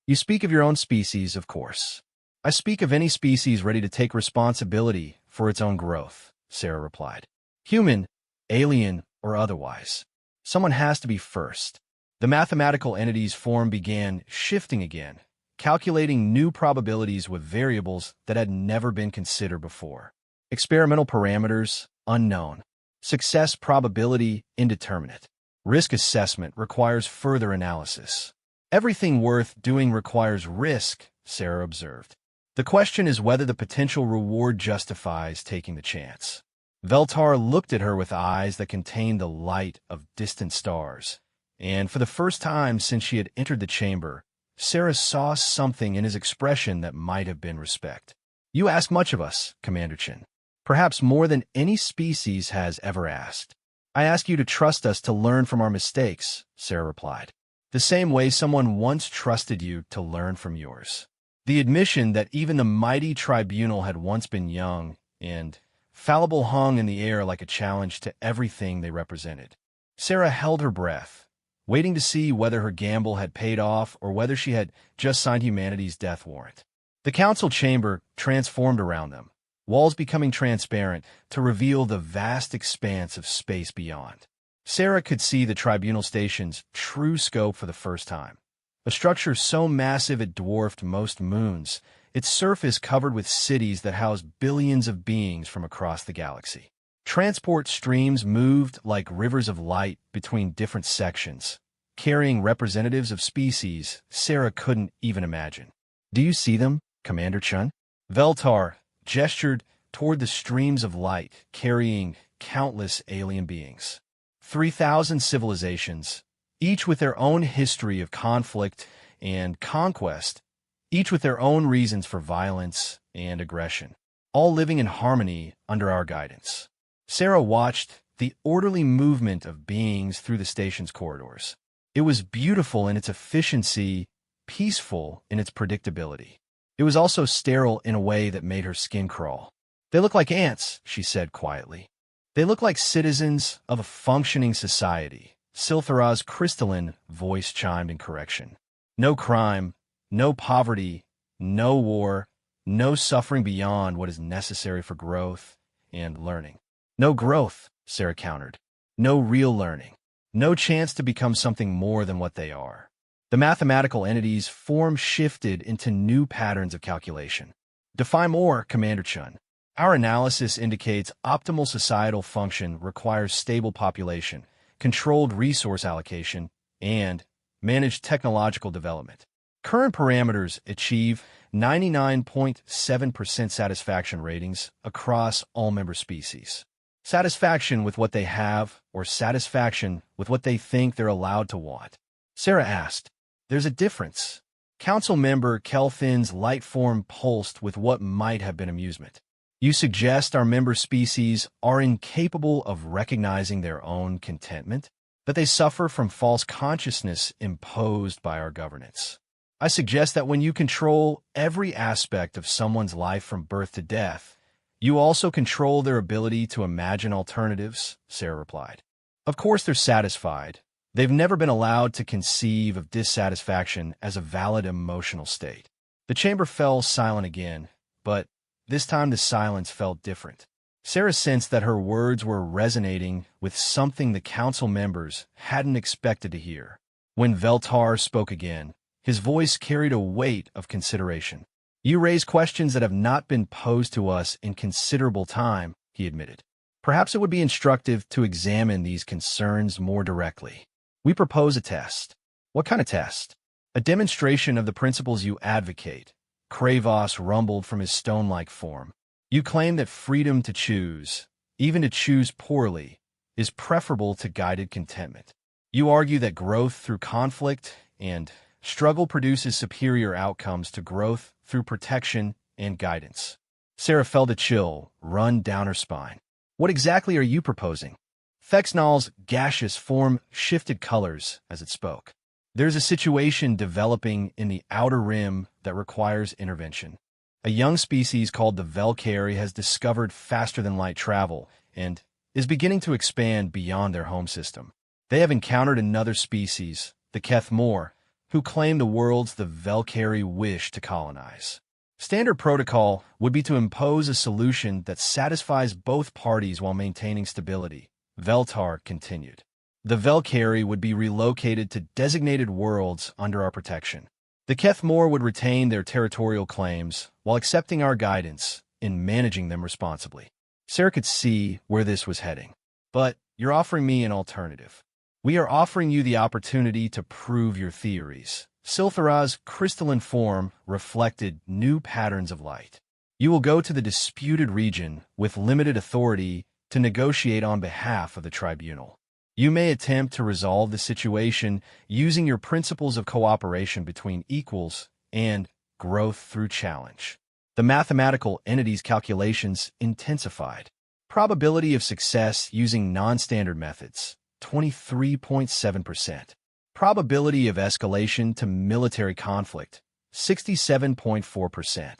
You speak of your own species, of course. I speak of any species ready to take responsibility for its own growth, Sarah replied. Human, alien, or otherwise. Someone has to be first. The mathematical entity's form began shifting again, calculating new probabilities with variables that had never been considered before. Experimental parameters, unknown. Success probability, indeterminate. Risk assessment requires further analysis. Everything worth doing requires risk, Sarah observed. The question is whether the potential reward justifies taking the chance. Veltar looked at her with eyes that contained the light of distant stars, and for the first time since she had entered the chamber, Sarah saw something in his expression that might have been respect. You ask much of us, Commander Chin. Perhaps more than any species has ever asked. I ask you to trust us to learn from our mistakes, Sarah replied. The same way someone once trusted you to learn from yours. The admission that even the mighty Tribunal had once been young and fallible hung in the air like a challenge to everything they represented. Sarah held her breath, waiting to see whether her gamble had paid off or whether she had just signed humanity's death warrant. The council chamber transformed around them, walls becoming transparent to reveal the vast expanse of space beyond. Sarah could see the Tribunal Station's true scope for the first time. A structure so massive it dwarfed most moons, its surface covered with cities that housed billions of beings from across the galaxy. Transport streams moved like rivers of light between different sections, carrying representatives of species Sarah couldn't even imagine. Do you see them, Commander Chun? Veltar gestured toward the streams of light carrying countless alien beings. 3,000 civilizations, each with their own history of conflict and conquest, each with their own reasons for violence and aggression, all living in harmony under our guidance. Sarah watched the orderly movement of beings through the station's corridors. It was beautiful in its efficiency, peaceful in its predictability. It was also sterile in a way that made her skin crawl. They look like ants, she said quietly. They look like citizens of a functioning society. Silthara's crystalline voice chimed in correction. No crime, no poverty, no war, no suffering beyond what is necessary for growth and learning. No growth, Sarah countered. No real learning. No chance to become something more than what they are. The mathematical entity's form shifted into new patterns of calculation. Define more, Commander Chun. Our analysis indicates optimal societal function requires stable population, controlled resource allocation, and managed technological development. Current parameters achieve 99.7% satisfaction ratings across all member species. Satisfaction with what they have or satisfaction with what they think they're allowed to want. Sarah asked, There's a difference. Council member Kelfin's light form pulsed with what might have been amusement. You suggest our member species are incapable of recognizing their own contentment? That they suffer from false consciousness imposed by our governance? I suggest that when you control every aspect of someone's life from birth to death, you also control their ability to imagine alternatives, Sarah replied. Of course they're satisfied. They've never been allowed to conceive of dissatisfaction as a valid emotional state. The chamber fell silent again, but this time the silence felt different. Sarah sensed that her words were resonating with something the council members hadn't expected to hear. When Veltar spoke again, his voice carried a weight of consideration. You raise questions that have not been posed to us in considerable time, he admitted. Perhaps it would be instructive to examine these concerns more directly. We propose a test. What kind of test? A demonstration of the principles you advocate. Kravos rumbled from his stone-like form. You claim that freedom to choose, even to choose poorly, is preferable to guided contentment. You argue that growth through conflict and struggle produces superior outcomes to growth through protection and guidance. Sarah felt a chill run down her spine. What exactly are you proposing? Fexnal's gaseous form shifted colors as it spoke. There's a situation developing in the outer rim that requires intervention. A young species called the Velcari has discovered faster-than-light travel and is beginning to expand beyond their home system. They have encountered another species, the Kethmore, who claim the worlds the Velcari wish to colonize. Standard protocol would be to impose a solution that satisfies both parties while maintaining stability, Veltar continued. The Velcari would be relocated to designated worlds under our protection. The Kethmore would retain their territorial claims while accepting our guidance in managing them responsibly. Sarah could see where this was heading. But you're offering me an alternative. We are offering you the opportunity to prove your theories. Silthara's crystalline form reflected new patterns of light. You will go to the disputed region with limited authority to negotiate on behalf of the Tribunal. You may attempt to resolve the situation using your principles of cooperation between equals and growth through challenge. The mathematical entity's calculations intensified. Probability of success using non-standard methods, 23.7%. Probability of escalation to military conflict, 67.4%.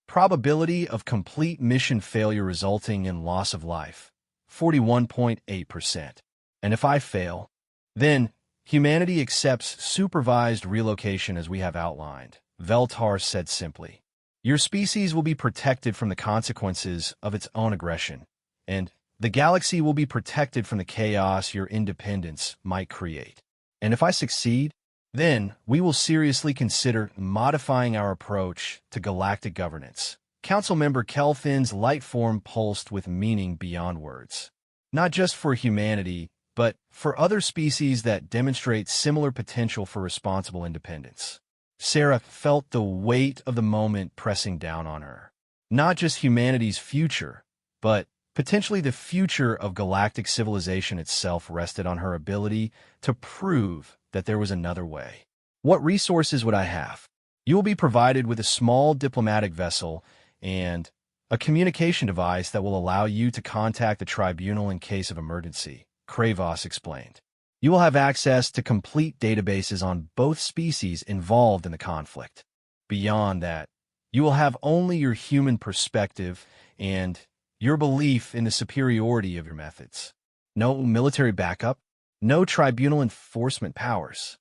Probability of complete mission failure resulting in loss of life, 41.8%. And if I fail, then humanity accepts supervised relocation as we have outlined, Veltar said simply. Your species will be protected from the consequences of its own aggression, and the galaxy will be protected from the chaos your independence might create. And if I succeed, then we will seriously consider modifying our approach to galactic governance. Councilmember Kelfin's light form pulsed with meaning beyond words. Not just for humanity, but for other species that demonstrate similar potential for responsible independence. Sarah felt the weight of the moment pressing down on her. Not just humanity's future, but potentially the future of galactic civilization itself rested on her ability to prove that there was another way. What resources would I have? You will be provided with a small diplomatic vessel and a communication device that will allow you to contact the Tribunal in case of emergency, Kravos explained. You will have access to complete databases on both species involved in the conflict. Beyond that, you will have only your human perspective and your belief in the superiority of your methods. No military backup, no tribunal enforcement powers.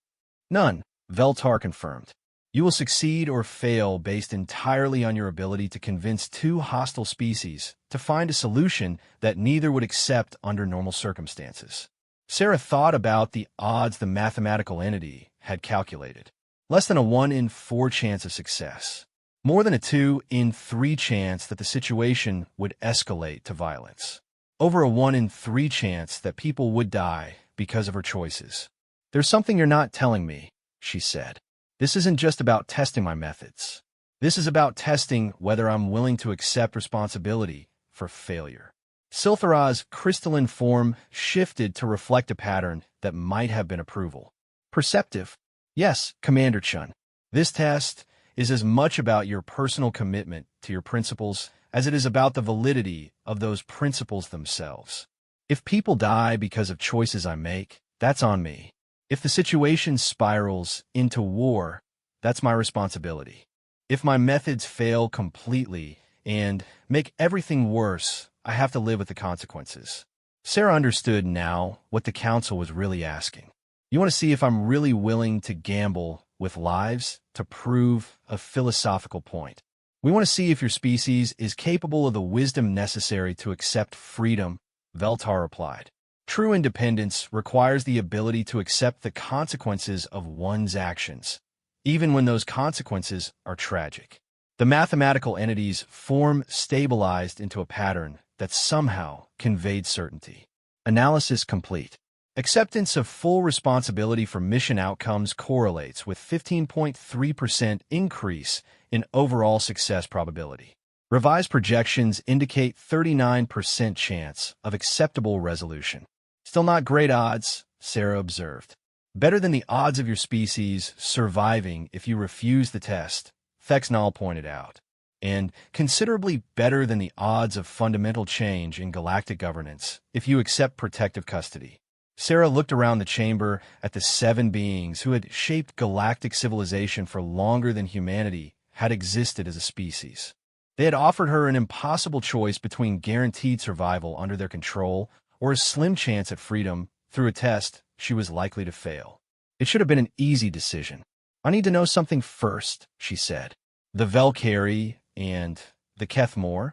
None, Veltar confirmed. You will succeed or fail based entirely on your ability to convince two hostile species to find a solution that neither would accept under normal circumstances. Sarah thought about the odds the mathematical entity had calculated. Less than a 1 in 4 chance of success. More than a 2 in 3 chance that the situation would escalate to violence. Over a 1 in 3 chance that people would die because of her choices. There's something you're not telling me, she said. This isn't just about testing my methods. This is about testing whether I'm willing to accept responsibility for failure. Silthara's crystalline form shifted to reflect a pattern that might have been approval. Perceptive. Yes, Commander Chun. This test is as much about your personal commitment to your principles as it is about the validity of those principles themselves. If people die because of choices I make, that's on me. If the situation spirals into war, that's my responsibility. If my methods fail completely and make everything worse, I have to live with the consequences. Sarah understood now what the council was really asking. You want to see if I'm really willing to gamble with lives to prove a philosophical point. We want to see if your species is capable of the wisdom necessary to accept freedom, Veltar replied. True independence requires the ability to accept the consequences of one's actions, even when those consequences are tragic. The mathematical entity's form stabilized into a pattern that somehow conveyed certainty. Analysis complete. Acceptance of full responsibility for mission outcomes correlates with 15.3% increase in overall success probability. Revised projections indicate 39% chance of acceptable resolution. Still not great odds, Sarah observed. Better than the odds of your species surviving if you refuse the test, Thexnall pointed out. And considerably better than the odds of fundamental change in galactic governance if you accept protective custody. Sarah looked around the chamber at the 7 beings who had shaped galactic civilization for longer than humanity had existed as a species. They had offered her an impossible choice between guaranteed survival under their control or a slim chance at freedom through a test she was likely to fail. It should have been an easy decision. I need to know something first, she said. The Velkari and the Kethmore,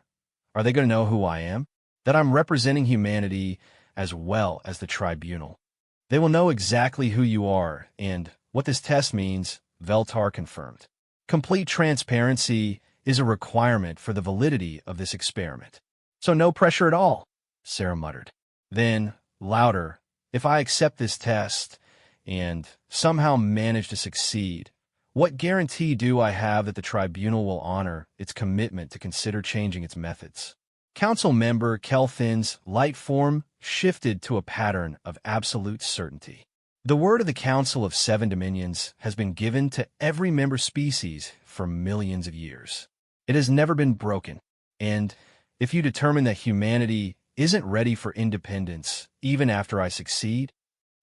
are they going to know who I am? That I'm representing humanity as well as the Tribunal. They will know exactly who you are and what this test means, Veltar confirmed. Complete transparency is a requirement for the validity of this experiment. So no pressure at all, Sarah muttered. Then, louder, if I accept this test and somehow manage to succeed, what guarantee do I have that the Tribunal will honor its commitment to consider changing its methods? Council member Kelthin's light form shifted to a pattern of absolute certainty. The word of the Council of 7 Dominions has been given to every member species for millions of years. It has never been broken, and if you determine that humanity isn't ready for independence even after I succeed,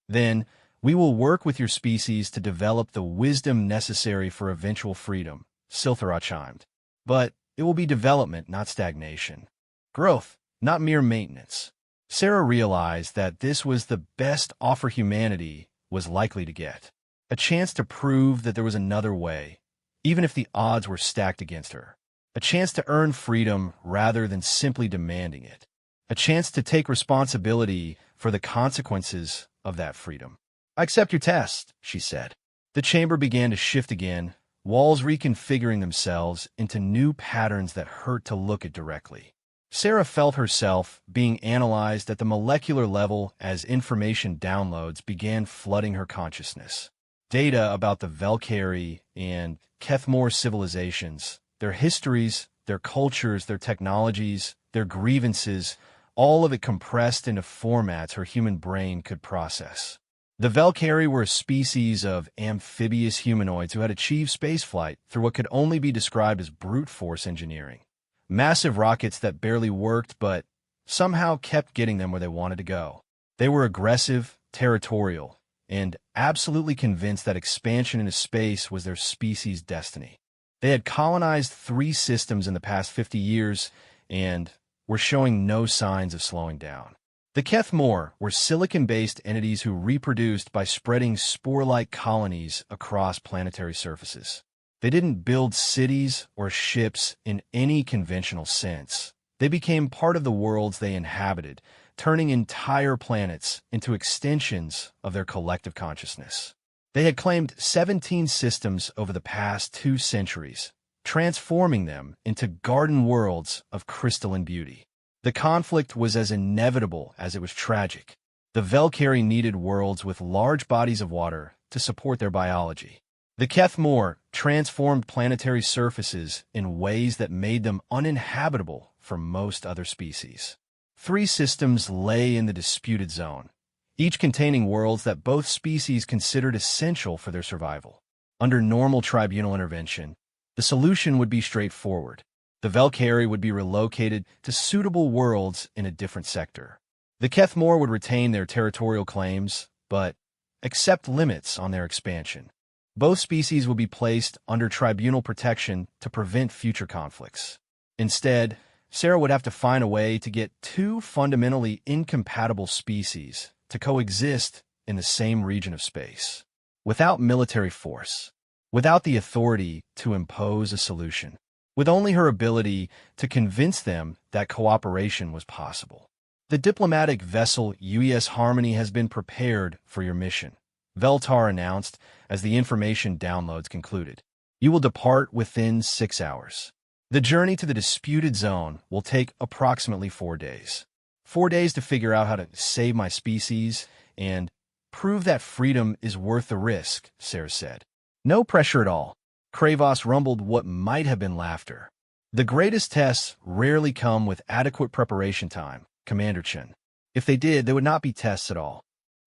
then we will work with your species to develop the wisdom necessary for eventual freedom, Silthara chimed. But it will be development, not stagnation. Growth, not mere maintenance. Sarah realized that this was the best offer humanity was likely to get. A chance to prove that there was another way, even if the odds were stacked against her. A chance to earn freedom rather than simply demanding it. A chance to take responsibility for the consequences of that freedom. I accept your test, she said. The chamber began to shift again, walls reconfiguring themselves into new patterns that hurt to look at directly. Sarah felt herself being analyzed at the molecular level as information downloads began flooding her consciousness. Data about the Velkari and Kethmore civilizations, their histories, their cultures, their technologies, their grievances, all of it compressed into formats her human brain could process. The Velkari were a species of amphibious humanoids who had achieved spaceflight through what could only be described as brute force engineering. Massive rockets that barely worked but somehow kept getting them where they wanted to go. They were aggressive, territorial, and absolutely convinced that expansion into space was their species' destiny. They had colonized 3 systems in the past 50 years and were showing no signs of slowing down. The Kethmore were silicon-based entities who reproduced by spreading spore-like colonies across planetary surfaces. They didn't build cities or ships in any conventional sense. They became part of the worlds they inhabited, turning entire planets into extensions of their collective consciousness. They had claimed 17 systems over the past 2 centuries, transforming them into garden worlds of crystalline beauty. The conflict was as inevitable as it was tragic. The Velkari needed worlds with large bodies of water to support their biology. The Kethmore transformed planetary surfaces in ways that made them uninhabitable for most other species. 3 systems lay in the disputed zone, each containing worlds that both species considered essential for their survival. Under normal tribunal intervention, the solution would be straightforward. The Velkari would be relocated to suitable worlds in a different sector. The Kethmore would retain their territorial claims, but accept limits on their expansion. Both species would be placed under tribunal protection to prevent future conflicts. Instead, Sarah would have to find a way to get 2 fundamentally incompatible species to coexist in the same region of space, without military force, without the authority to impose a solution, with only her ability to convince them that cooperation was possible. The diplomatic vessel UES Harmony has been prepared for your mission, Veltar announced as the information downloads concluded. You will depart within 6 hours. The journey to the disputed zone will take approximately 4 days. 4 days to figure out how to save my species and prove that freedom is worth the risk, Sarah said. No pressure at all. Kravos rumbled what might have been laughter. The greatest tests rarely come with adequate preparation time, Commander Chen. If they did, there would not be tests at all.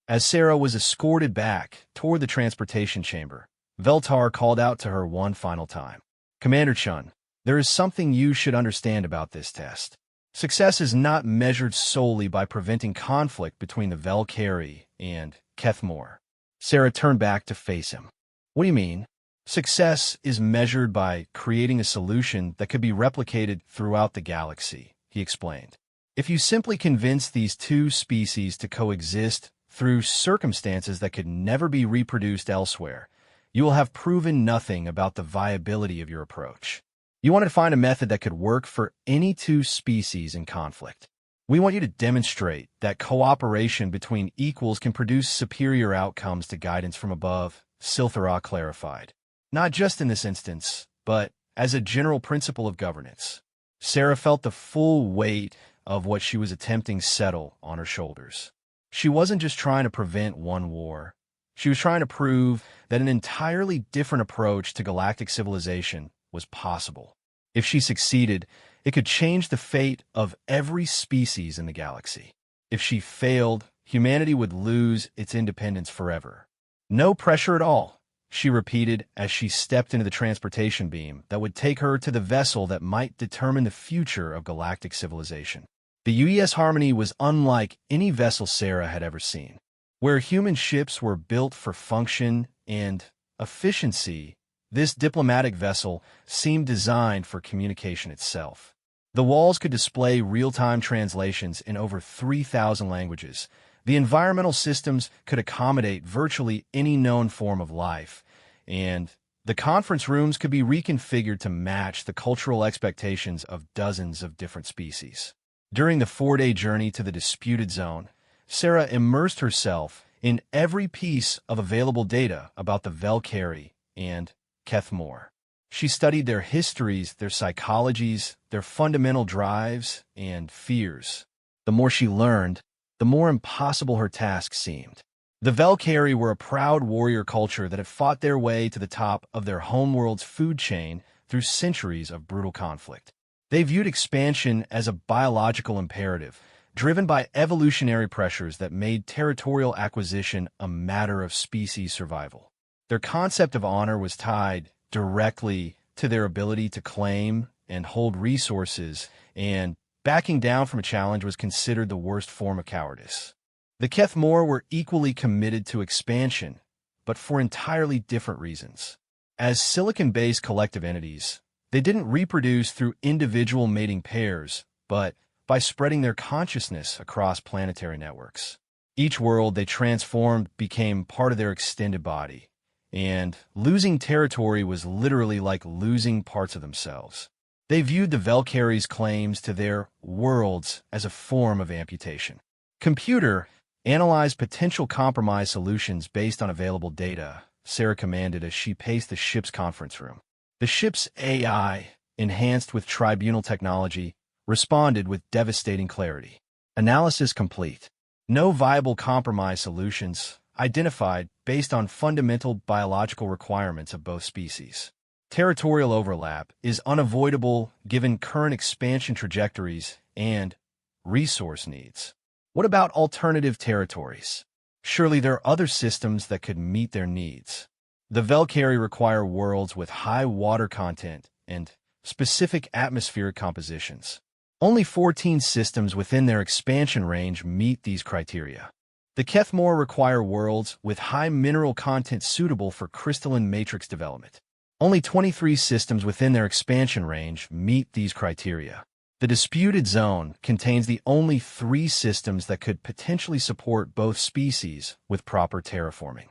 As Sarah was escorted back toward the transportation chamber, Veltar called out to her one final time. Commander Chun, there is something you should understand about this test. Success is not measured solely by preventing conflict between the Velkari and Kethmore. Sarah turned back to face him. What do you mean? Success is measured by creating a solution that could be replicated throughout the galaxy, he explained. If you simply convince these two species to coexist through circumstances that could never be reproduced elsewhere, you will have proven nothing about the viability of your approach. You wanted to find a method that could work for any two species in conflict. We want you to demonstrate that cooperation between equals can produce superior outcomes to guidance from above, Silthara clarified. Not just in this instance, but as a general principle of governance. Sarah felt the full weight of what she was attempting settle on her shoulders. She wasn't just trying to prevent one war. She was trying to prove that an entirely different approach to galactic civilization was possible. If she succeeded, it could change the fate of every species in the galaxy. If she failed, humanity would lose its independence forever. No pressure at all, she repeated as she stepped into the transportation beam that would take her to the vessel that might determine the future of galactic civilization. The UES Harmony was unlike any vessel Sarah had ever seen. Where human ships were built for function and efficiency, this diplomatic vessel seemed designed for communication itself. The walls could display real-time translations in over 3,000 languages. The environmental systems could accommodate virtually any known form of life, and the conference rooms could be reconfigured to match the cultural expectations of dozens of different species. During the 4-day journey to the disputed zone, Sarah immersed herself in every piece of available data about the Velkari and Kethmore. She studied their histories, their psychologies, their fundamental drives and fears. The more she learned, the more impossible her task seemed. The Velkari were a proud warrior culture that had fought their way to the top of their homeworld's food chain through centuries of brutal conflict. They viewed expansion as a biological imperative, driven by evolutionary pressures that made territorial acquisition a matter of species survival. Their concept of honor was tied directly to their ability to claim and hold resources, and backing down from a challenge was considered the worst form of cowardice. The Kethmore were equally committed to expansion, but for entirely different reasons. As silicon-based collective entities, they didn't reproduce through individual mating pairs, but by spreading their consciousness across planetary networks. Each world they transformed became part of their extended body, and losing territory was literally like losing parts of themselves. They viewed the Velkari's claims to their worlds as a form of amputation. Computer, analyze potential compromise solutions based on available data, Sarah commanded as she paced the ship's conference room. The ship's AI, enhanced with Tribunal technology, responded with devastating clarity. Analysis complete. No viable compromise solutions identified based on fundamental biological requirements of both species. Territorial overlap is unavoidable given current expansion trajectories and resource needs. What about alternative territories? Surely there are other systems that could meet their needs. The Velkari require worlds with high water content and specific atmospheric compositions. Only 14 systems within their expansion range meet these criteria. The Kethmore require worlds with high mineral content suitable for crystalline matrix development. Only 23 systems within their expansion range meet these criteria. The disputed zone contains the only 3 systems that could potentially support both species with proper terraforming.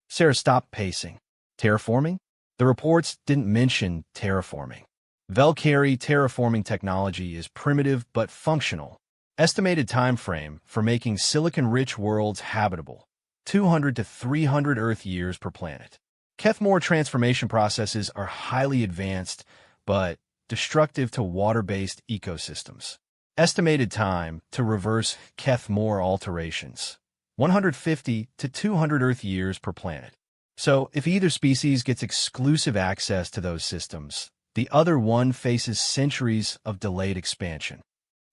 Sarah stopped pacing. Terraforming? The reports didn't mention terraforming. Velkari terraforming technology is primitive but functional. Estimated time frame for making silicon-rich worlds habitable, 200 to 300 Earth years per planet. Kethmore transformation processes are highly advanced but destructive to water-based ecosystems. Estimated time to reverse Kethmore alterations, 150 to 200 Earth years per planet. So, if either species gets exclusive access to those systems, the other one faces centuries of delayed expansion.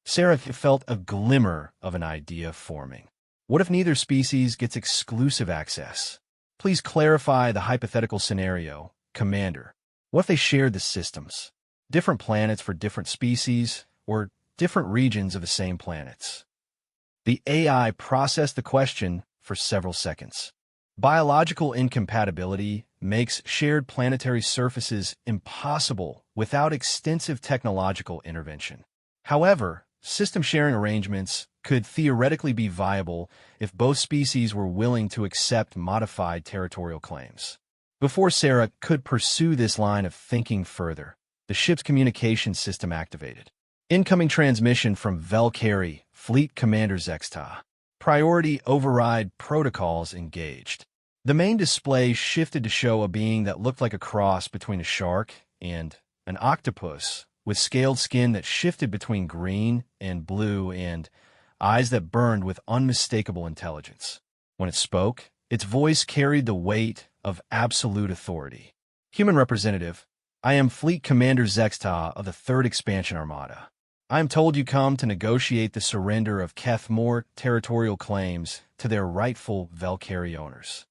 Sarah felt a glimmer of an idea forming. What if neither species gets exclusive access? Please clarify the hypothetical scenario, Commander. What if they shared the systems? Different planets for different species, or different regions of the same planets? The AI processed the question for several seconds. Biological incompatibility makes shared planetary surfaces impossible without extensive technological intervention. However, system sharing arrangements could theoretically be viable if both species were willing to accept modified territorial claims. Before Sarah could pursue this line of thinking further, the ship's communication system activated. Incoming transmission from Valkyrie, Fleet Commander Zexta. Priority override protocols engaged. The main display shifted to show a being that looked like a cross between a shark and an octopus, with scaled skin that shifted between green and blue and eyes that burned with unmistakable intelligence. When it spoke, its voice carried the weight of absolute authority. Human representative, I am Fleet Commander Zexta of the 3rd Expansion Armada. I am told you come to negotiate the surrender of Kethmore territorial claims to their rightful Valkyrie owners.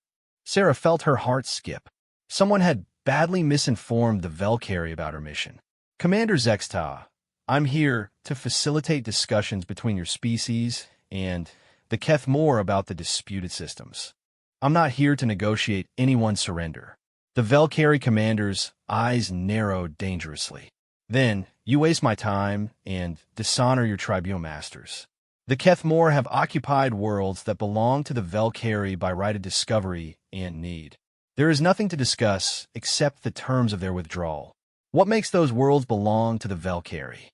Sarah felt her heart skip. Someone had badly misinformed the Valkyrie about her mission. Commander Zexta, I'm here to facilitate discussions between your species and the Kethmore about the disputed systems. I'm not here to negotiate anyone's surrender. The Valkyrie commander's eyes narrowed dangerously. Then, you waste my time and dishonor your tribunal masters. The Kethmore have occupied worlds that belong to the Valkyrie by right of discovery and need. There is nothing to discuss except the terms of their withdrawal. What makes those worlds belong to the Valkyrie?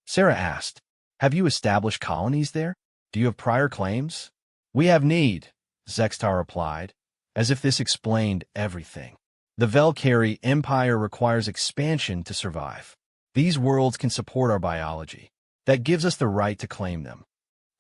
Sarah asked, have you established colonies there? Do you have prior claims? We have need, Zexta replied, as if this explained everything. The Valkyrie Empire requires expansion to survive. These worlds can support our biology. That gives us the right to claim them.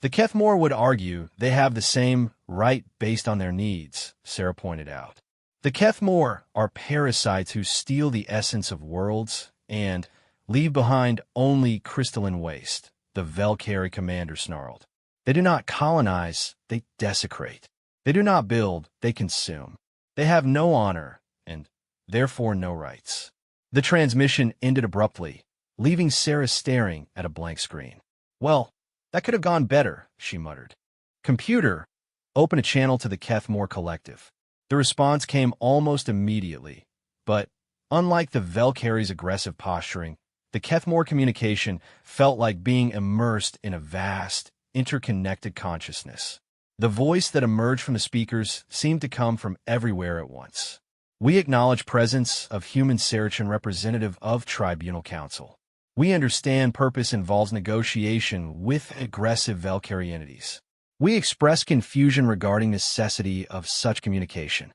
The Kethmore would argue they have the same right based on their needs, Sarah pointed out. The Kethmore are parasites who steal the essence of worlds and leave behind only crystalline waste, the Valkyrie commander snarled. They do not colonize, they desecrate. They do not build, they consume. They have no honor, and therefore no rights. The transmission ended abruptly, leaving Sarah staring at a blank screen. Well, that could have gone better, she muttered. Computer, open a channel to the Kethmore Collective. The response came almost immediately, but unlike the Valkyrie's aggressive posturing, the Kethmore communication felt like being immersed in a vast, interconnected consciousness. The voice that emerged from the speakers seemed to come from everywhere at once. We acknowledge presence of human Saracen representative of Tribunal Council. We understand purpose involves negotiation with aggressive Valkyrie entities. We express confusion regarding necessity of such communication.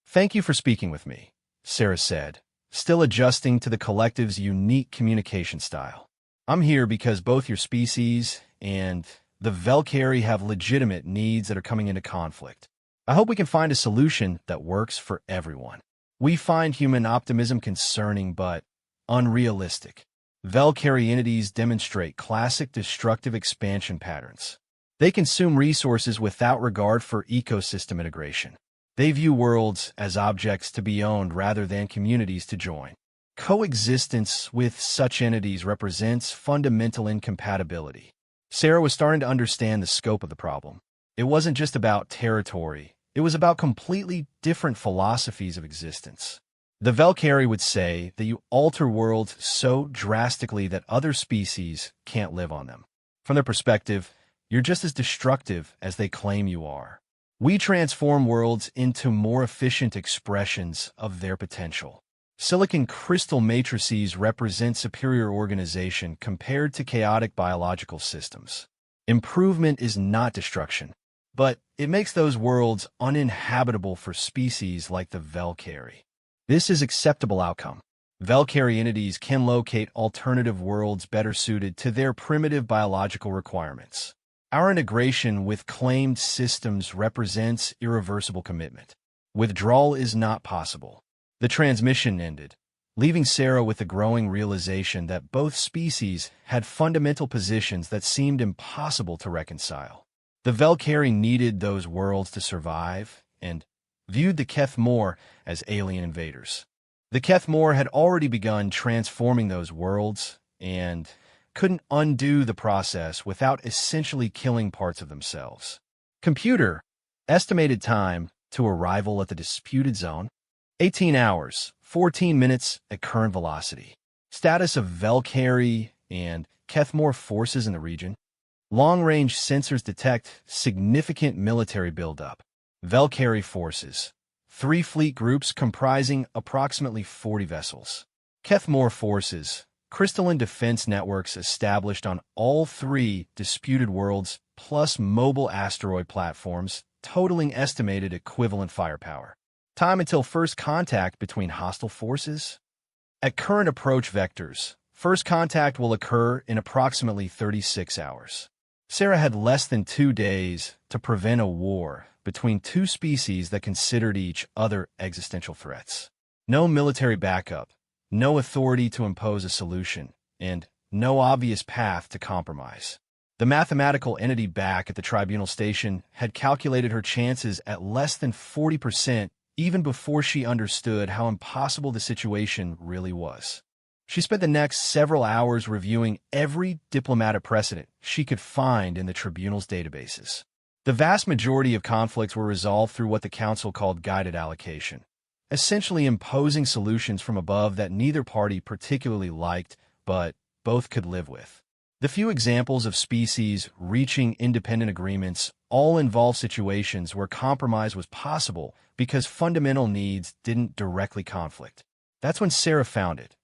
Thank you for speaking with me, Sarah said, still adjusting to the collective's unique communication style. I'm here because both your species and the Valkyrie have legitimate needs that are coming into conflict. I hope we can find a solution that works for everyone. We find human optimism concerning but unrealistic. Valkyrie entities demonstrate classic destructive expansion patterns. They consume resources without regard for ecosystem integration. They view worlds as objects to be owned rather than communities to join. Coexistence with such entities represents fundamental incompatibility. Sarah was starting to understand the scope of the problem. It wasn't just about territory. It was about completely different philosophies of existence. The Valkyrie would say that you alter worlds so drastically that other species can't live on them. From their perspective, you're just as destructive as they claim you are. We transform worlds into more efficient expressions of their potential. Silicon crystal matrices represent superior organization compared to chaotic biological systems. Improvement is not destruction, but it makes those worlds uninhabitable for species like the Valkyrie. This is acceptable outcome. Valkyrie entities can locate alternative worlds better suited to their primitive biological requirements. Our integration with claimed systems represents irreversible commitment. Withdrawal is not possible. The transmission ended, leaving Sarah with the growing realization that both species had fundamental positions that seemed impossible to reconcile. The Velkari needed those worlds to survive and viewed the Kethmor as alien invaders. The Kethmor had already begun transforming those worlds and couldn't undo the process without essentially killing parts of themselves. Computer, estimated time to arrival at the disputed zone, 18 hours, 14 minutes at current velocity. Status of Velkari and Kethmor forces in the region. Long-range sensors detect significant military buildup. Velkari forces. 3 fleet groups comprising approximately 40 vessels. Kethmor forces. Crystalline defense networks established on all 3 disputed worlds, plus mobile asteroid platforms, totaling estimated equivalent firepower. Time until first contact between hostile forces? At current approach vectors, first contact will occur in approximately 36 hours. Sarah had less than 2 days to prevent a war between 2 species that considered each other existential threats. No military backup, no authority to impose a solution, and no obvious path to compromise. The mathematical entity back at the Tribunal station had calculated her chances at less than 40% even before she understood how impossible the situation really was. She spent the next several hours reviewing every diplomatic precedent she could find in the Tribunal's databases. The vast majority of conflicts were resolved through what the Council called guided allocation, essentially imposing solutions from above that neither party particularly liked, but both could live with. The few examples of species reaching independent agreements all involve situations where compromise was possible because fundamental needs didn't directly conflict. That's when Sarah found it,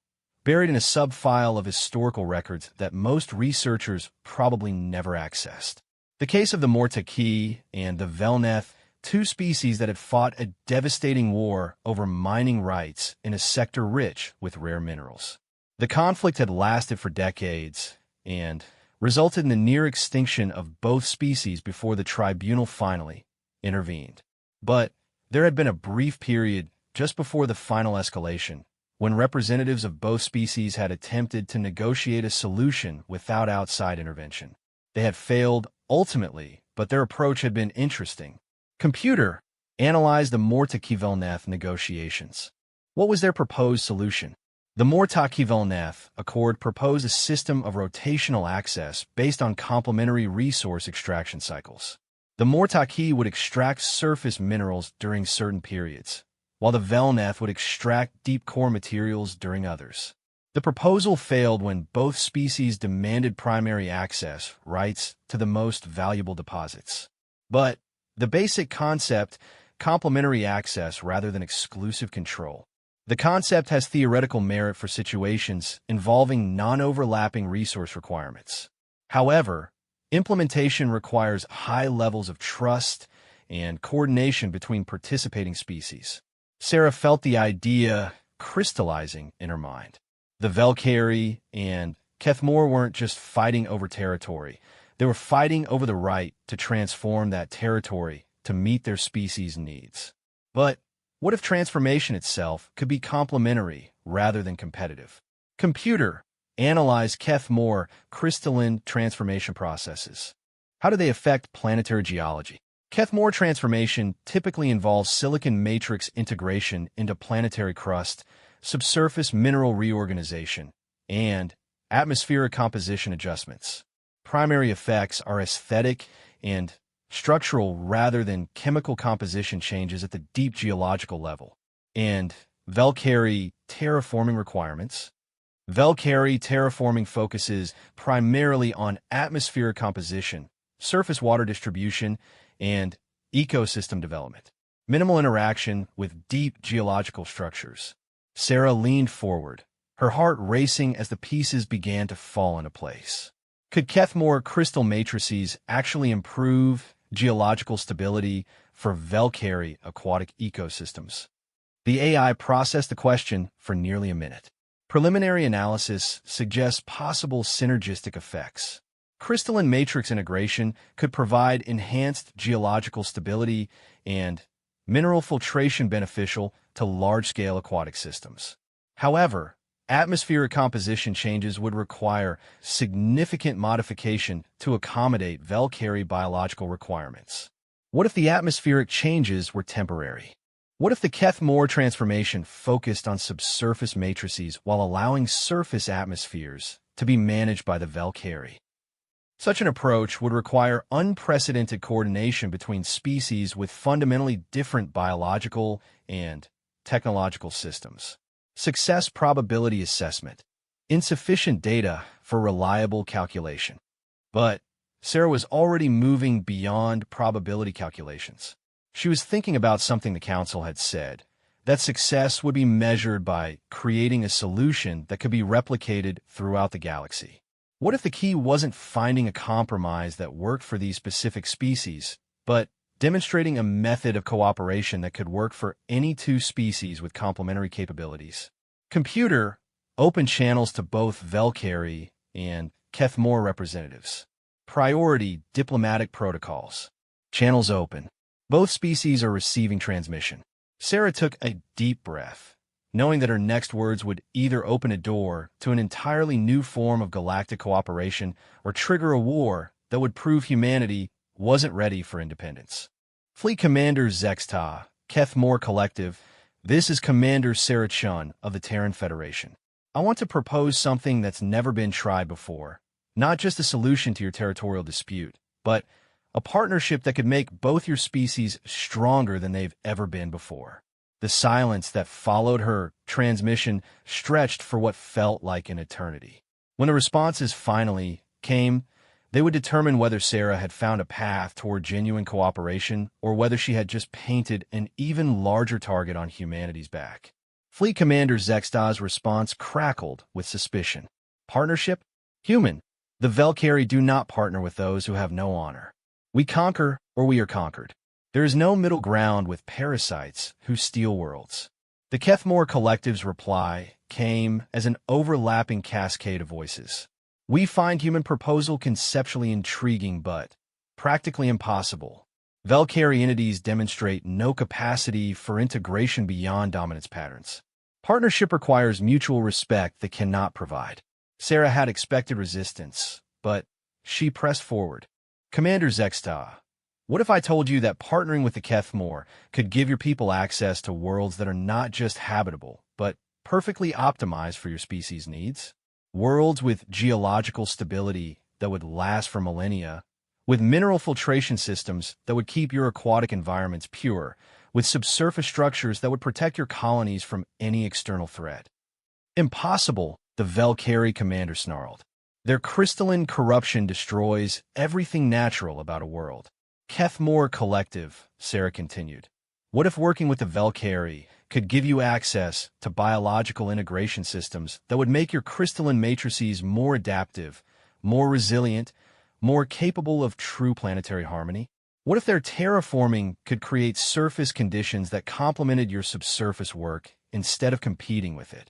buried in a sub-file of historical records that most researchers probably never accessed. The case of the Mortaki and the Velneth, 2 species that had fought a devastating war over mining rights in a sector rich with rare minerals. The conflict had lasted for decades and resulted in the near extinction of both species before the Tribunal finally intervened. But there had been a brief period just before the final escalation, when representatives of both species had attempted to negotiate a solution without outside intervention. They had failed ultimately, but their approach had been interesting. Computer, analyzed the Mortaki-Velneth negotiations. What was their proposed solution? The Mortaki-Velneth Accord proposed a system of rotational access based on complementary resource extraction cycles. The Mortaki would extract surface minerals during certain periods, while the Velneth would extract deep core materials during others. The proposal failed when both species demanded primary access rights to the most valuable deposits. But the basic concept, complementary access rather than exclusive control. The concept has theoretical merit for situations involving non-overlapping resource requirements. However, implementation requires high levels of trust and coordination between participating species. Sarah felt the idea crystallizing in her mind. The Velkari and Kethmor weren't just fighting over territory. They were fighting over the right to transform that territory to meet their species' needs. But what if transformation itself could be complementary rather than competitive? Computer, analyze Kethmor crystalline transformation processes. How do they affect planetary geology? Kethmor transformation typically involves silicon matrix integration into planetary crust, subsurface mineral reorganization, and atmospheric composition adjustments. Primary effects are aesthetic and structural rather than chemical composition changes at the deep geological level. And Velkari terraforming requirements. Velkari terraforming focuses primarily on atmospheric composition, surface water distribution, and ecosystem development. Minimal interaction with deep geological structures. Sarah leaned forward, her heart racing as the pieces began to fall into place. Could Kethmor crystal matrices actually improve geological stability for Velkari aquatic ecosystems? The AI processed the question for nearly a minute. Preliminary analysis suggests possible synergistic effects. Crystalline matrix integration could provide enhanced geological stability and mineral filtration beneficial to large-scale aquatic systems. However, atmospheric composition changes would require significant modification to accommodate Valkyrie biological requirements. What if the atmospheric changes were temporary? What if the Keth-Moore transformation focused on subsurface matrices while allowing surface atmospheres to be managed by the Valkyrie? Such an approach would require unprecedented coordination between species with fundamentally different biological and technological systems. Success probability assessment. Insufficient data for reliable calculation. But Sarah was already moving beyond probability calculations. She was thinking about something the council had said, that success would be measured by creating a solution that could be replicated throughout the galaxy. What if the key wasn't finding a compromise that worked for these specific species, but demonstrating a method of cooperation that could work for any two species with complementary capabilities? Computer, open channels to both Valkyrie and Keth-Moore representatives. Priority, diplomatic protocols. Channels open. Both species are receiving transmission. Sarah took a deep breath, knowing that her next words would either open a door to an entirely new form of galactic cooperation or trigger a war that would prove humanity wasn't ready for independence. Fleet Commander Zexta, Keth-Moore Collective, this is Commander Sarah Chun of the Terran Federation. I want to propose something that's never been tried before, not just a solution to your territorial dispute, but a partnership that could make both your species stronger than they've ever been before. The silence that followed her transmission stretched for what felt like an eternity. When the responses finally came, they would determine whether Sarah had found a path toward genuine cooperation or whether she had just painted an even larger target on humanity's back. Fleet Commander Zexta's response crackled with suspicion. Partnership? Human. The Valkyrie do not partner with those who have no honor. We conquer or we are conquered. There is no middle ground with parasites who steal worlds. The Keth-Moore Collective's reply came as an overlapping cascade of voices. We find human proposal conceptually intriguing but practically impossible. Valkyrie entities demonstrate no capacity for integration beyond dominance patterns. Partnership requires mutual respect that cannot provide. Sarah had expected resistance, but she pressed forward. Commander Zexta, what if I told you that partnering with the Keth-Moore could give your people access to worlds that are not just habitable, but perfectly optimized for your species' needs? Worlds with geological stability that would last for millennia, with mineral filtration systems that would keep your aquatic environments pure, with subsurface structures that would protect your colonies from any external threat. Impossible, the Valkyrie commander snarled. Their crystalline corruption destroys everything natural about a world. Keth-Moore Collective, Sarah continued. What if working with the Valkyrie could give you access to biological integration systems that would make your crystalline matrices more adaptive, more resilient, more capable of true planetary harmony? What if their terraforming could create surface conditions that complemented your subsurface work instead of competing with it?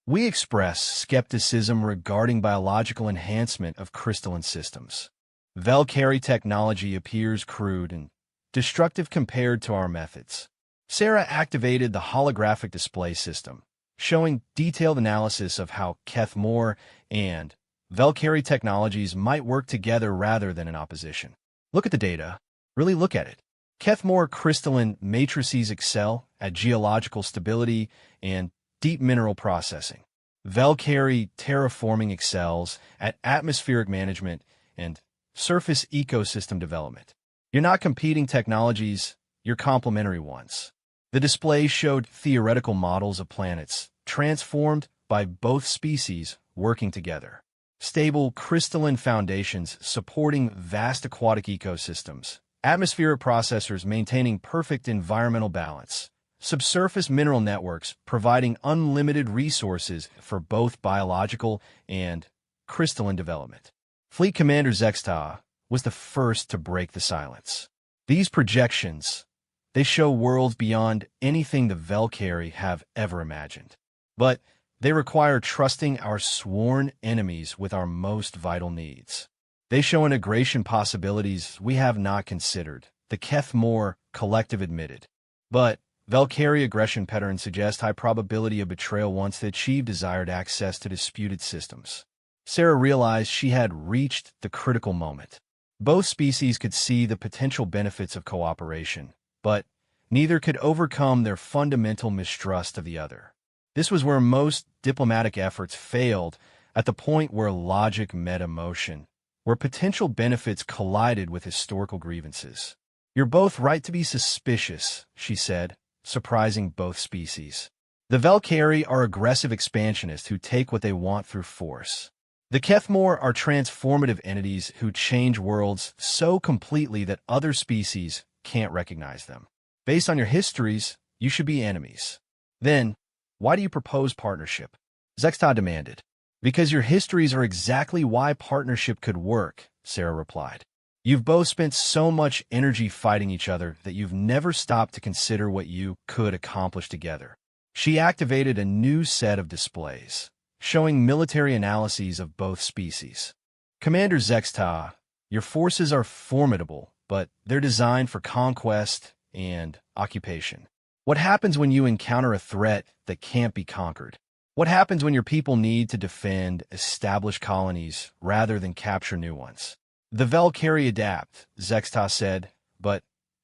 We express skepticism regarding biological enhancement of crystalline systems. Valkyrie technology appears crude and destructive compared to our methods. Sarah activated the holographic display system, showing detailed analysis of how Keth-Moore and Valkyrie technologies might work together rather than in opposition. Look at the data. Really look at it. Keth-Moore crystalline matrices excel at geological stability and deep mineral processing. Valkyrie terraforming excels at atmospheric management and surface ecosystem development. You're not competing technologies, you're complementary ones. The display showed theoretical models of planets transformed by both species working together. Stable crystalline foundations supporting vast aquatic ecosystems. Atmospheric processors maintaining perfect environmental balance. Subsurface mineral networks providing unlimited resources for both biological and crystalline development. Fleet Commander Zexta was the first to break the silence. These projections, they show worlds beyond anything the Valkyrie have ever imagined. But they require trusting our sworn enemies with our most vital needs. They show integration possibilities we have not considered, the Keth-Moore Collective admitted. But Valkyrie aggression patterns suggest high probability of betrayal once they achieve desired access to disputed systems. Sarah realized she had reached the critical moment. Both species could see the potential benefits of cooperation, but neither could overcome their fundamental mistrust of the other. This was where most diplomatic efforts failed, at the point where logic met emotion, where potential benefits collided with historical grievances. "You're both right to be suspicious," she said, surprising both species. The Valkyrie are aggressive expansionists who take what they want through force. The Kethmore are transformative entities who change worlds so completely that other species can't recognize them. Based on your histories, you should be enemies. Then, why do you propose partnership? Zexta demanded. Because your histories are exactly why partnership could work, Sarah replied. You've both spent so much energy fighting each other that you've never stopped to consider what you could accomplish together. She activated a new set of displays, showing military analyses of both species. Commander Zexta, your forces are formidable, but they're designed for conquest and occupation. What happens when you encounter a threat that can't be conquered? What happens when your people need to defend established colonies rather than capture new ones? The Valkyrie adapt, Zexta said, but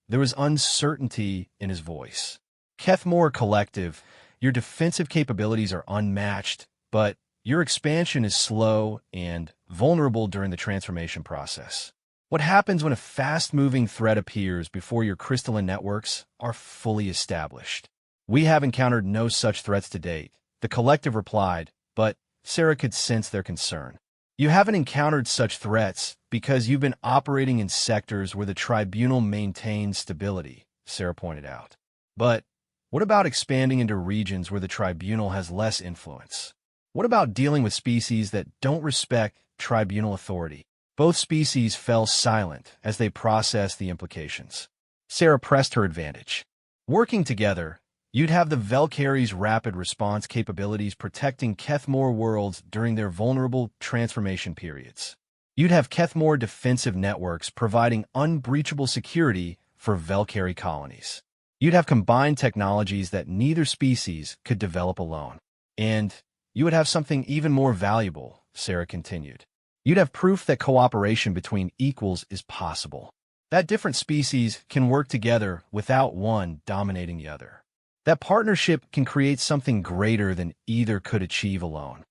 there was uncertainty in his voice. Kethmore Collective, your defensive capabilities are unmatched, but your expansion is slow and vulnerable during the transformation process. What happens when a fast-moving threat appears before your crystalline networks are fully established? We have encountered no such threats to date, the collective replied, but Sarah could sense their concern. You haven't encountered such threats because you've been operating in sectors where the Tribunal maintains stability, Sarah pointed out. But what about expanding into regions where the Tribunal has less influence? What about dealing with species that don't respect Tribunal authority? Both species fell silent as they processed the implications. Sarah pressed her advantage. Working together, you'd have the Valkyrie's rapid response capabilities protecting Kethmore worlds during their vulnerable transformation periods. You'd have Kethmore defensive networks providing unbreachable security for Valkyrie colonies. You'd have combined technologies that neither species could develop alone. And you would have something even more valuable, Sarah continued. You'd have proof that cooperation between equals is possible. That different species can work together without one dominating the other. That partnership can create something greater than either could achieve alone.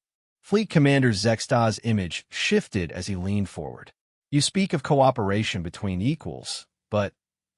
Fleet Commander Zexta's image shifted as he leaned forward. You speak of cooperation between equals, but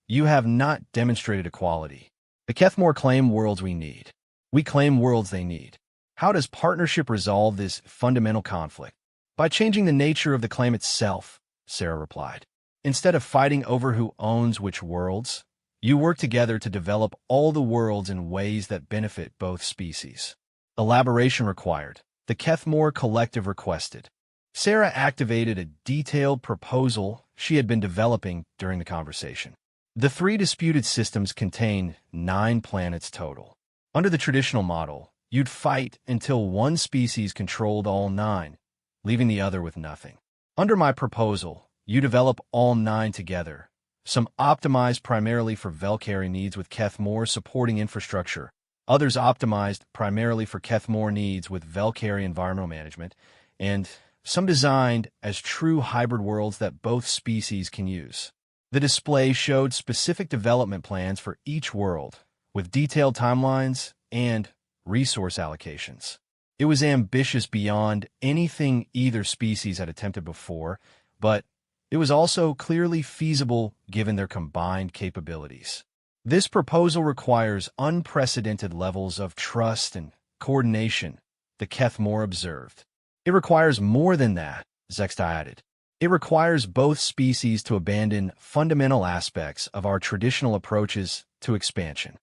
you have not demonstrated equality. The Kethmore claim worlds we need. We claim worlds they need. How does partnership resolve this fundamental conflict? By changing the nature of the claim itself, Sarah replied. Instead of fighting over who owns which worlds, you work together to develop all the worlds in ways that benefit both species. Elaboration required. The Kethmore Collective requested. Sarah activated a detailed proposal she had been developing during the conversation. The 3 disputed systems contain 9 planets total. Under the traditional model, you'd fight until one species controlled all 9, leaving the other with nothing. Under my proposal, you develop all 9 together, some optimized primarily for Valkyrie needs with Kethmore supporting infrastructure, others optimized primarily for Kethmore needs with Valkyrie environmental management, and some designed as true hybrid worlds that both species can use. The display showed specific development plans for each world, with detailed timelines and resource allocations. It was ambitious beyond anything either species had attempted before, but it was also clearly feasible given their combined capabilities. This proposal requires unprecedented levels of trust and coordination, the Kethmore observed. It requires more than that, Zexta added. It requires both species to abandon fundamental aspects of our traditional approaches to expansion.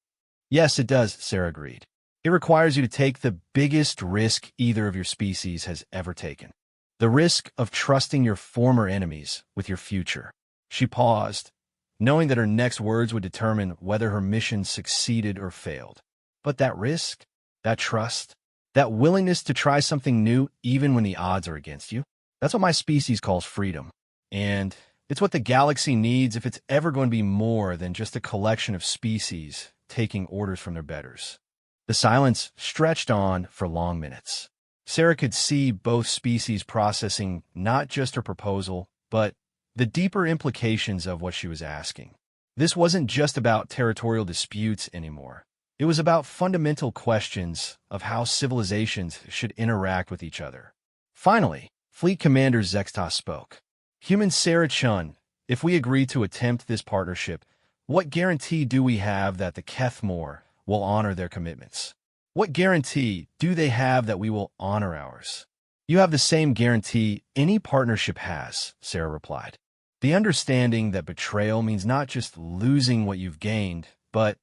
Yes, it does, Sarah agreed. It requires you to take the biggest risk either of your species has ever taken. The risk of trusting your former enemies with your future. She paused, knowing that her next words would determine whether her mission succeeded or failed. But that risk, that trust, that willingness to try something new even when the odds are against you, that's what my species calls freedom. And it's what the galaxy needs if it's ever going to be more than just a collection of species taking orders from their betters. The silence stretched on for long minutes. Sarah could see both species processing not just her proposal, but the deeper implications of what she was asking. This wasn't just about territorial disputes anymore. It was about fundamental questions of how civilizations should interact with each other. Finally, Fleet Commander Zexta spoke. Human Sarah Chun, if we agree to attempt this partnership, what guarantee do we have that the Kethmore will honor their commitments? What guarantee do they have that we will honor ours? You have the same guarantee any partnership has, Sarah replied. The understanding that betrayal means not just losing what you've gained, but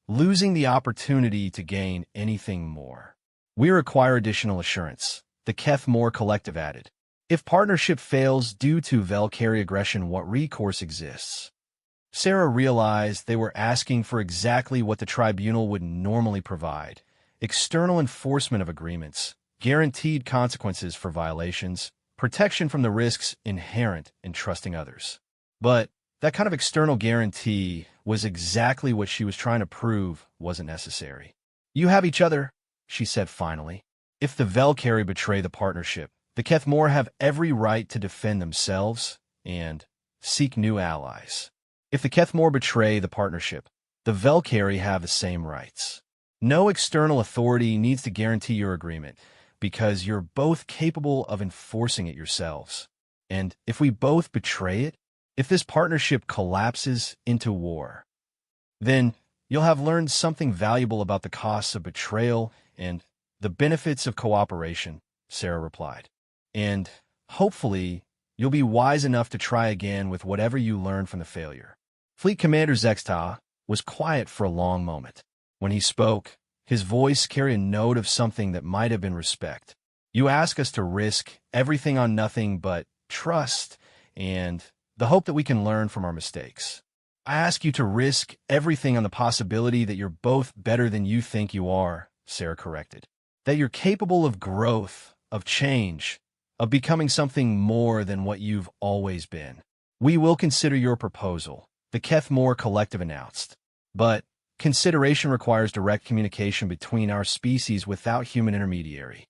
losing the opportunity to gain anything more. We require additional assurance, the Kethmore Collective added. If partnership fails due to Valkyrie aggression, what recourse exists? Sarah realized they were asking for exactly what the Tribunal would normally provide: external enforcement of agreements, guaranteed consequences for violations, protection from the risks inherent in trusting others. But that kind of external guarantee was exactly what she was trying to prove wasn't necessary. You have each other, she said finally. If the Valkyrie betray the partnership, the Kethmore have every right to defend themselves and seek new allies. If the Kethmore betray the partnership, the Valkyrie have the same rights. No external authority needs to guarantee your agreement, because you're both capable of enforcing it yourselves. And if we both betray it, if this partnership collapses into war, then you'll have learned something valuable about the costs of betrayal and the benefits of cooperation, Sarah replied. And hopefully, you'll be wise enough to try again with whatever you learned from the failure. Fleet Commander Zexta was quiet for a long moment. When he spoke, his voice carried a note of something that might have been respect. You ask us to risk everything on nothing but trust and the hope that we can learn from our mistakes. I ask you to risk everything on the possibility that you're both better than you think you are, Sarah corrected. That you're capable of growth, of change, of becoming something more than what you've always been. We will consider your proposal, the Kethmore Collective announced. But consideration requires direct communication between our species without human intermediary.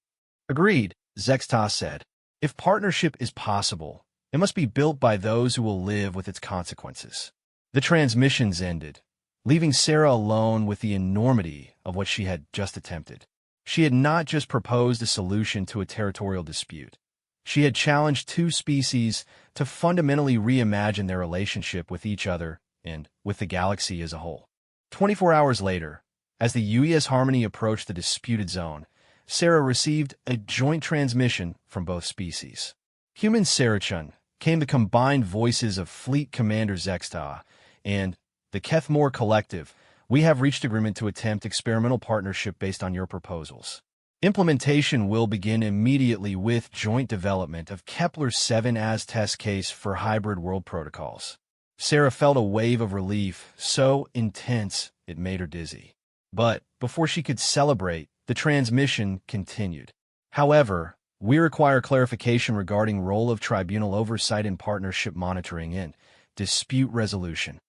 Agreed, Zexta said. If partnership is possible, it must be built by those who will live with its consequences. The transmissions ended, leaving Sarah alone with the enormity of what she had just attempted. She had not just proposed a solution to a territorial dispute. She had challenged two species to fundamentally reimagine their relationship with each other and with the galaxy as a whole. 24 hours later, as the UES Harmony approached the disputed zone, Sarah received a joint transmission from both species. Human Sarachun came the combined voices of Fleet Commander Zexta and the Kethmore Collective. We have reached agreement to attempt experimental partnership based on your proposals. Implementation will begin immediately with joint development of Kepler-7 as test case for hybrid world protocols. Sarah felt a wave of relief, so intense it made her dizzy. But before she could celebrate, the transmission continued. However, we require clarification regarding role of tribunal oversight in partnership monitoring and dispute resolution.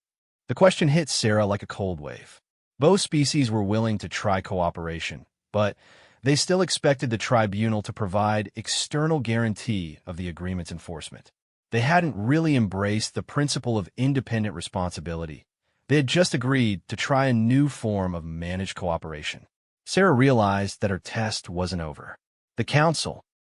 The question hit Sarah like a cold wave. Both species were willing to try cooperation, but they still expected the tribunal to provide external guarantee of the agreement's enforcement. They hadn't really embraced the principle of independent responsibility. They had just agreed to try a new form of managed cooperation. Sarah realized that her test wasn't over. The council,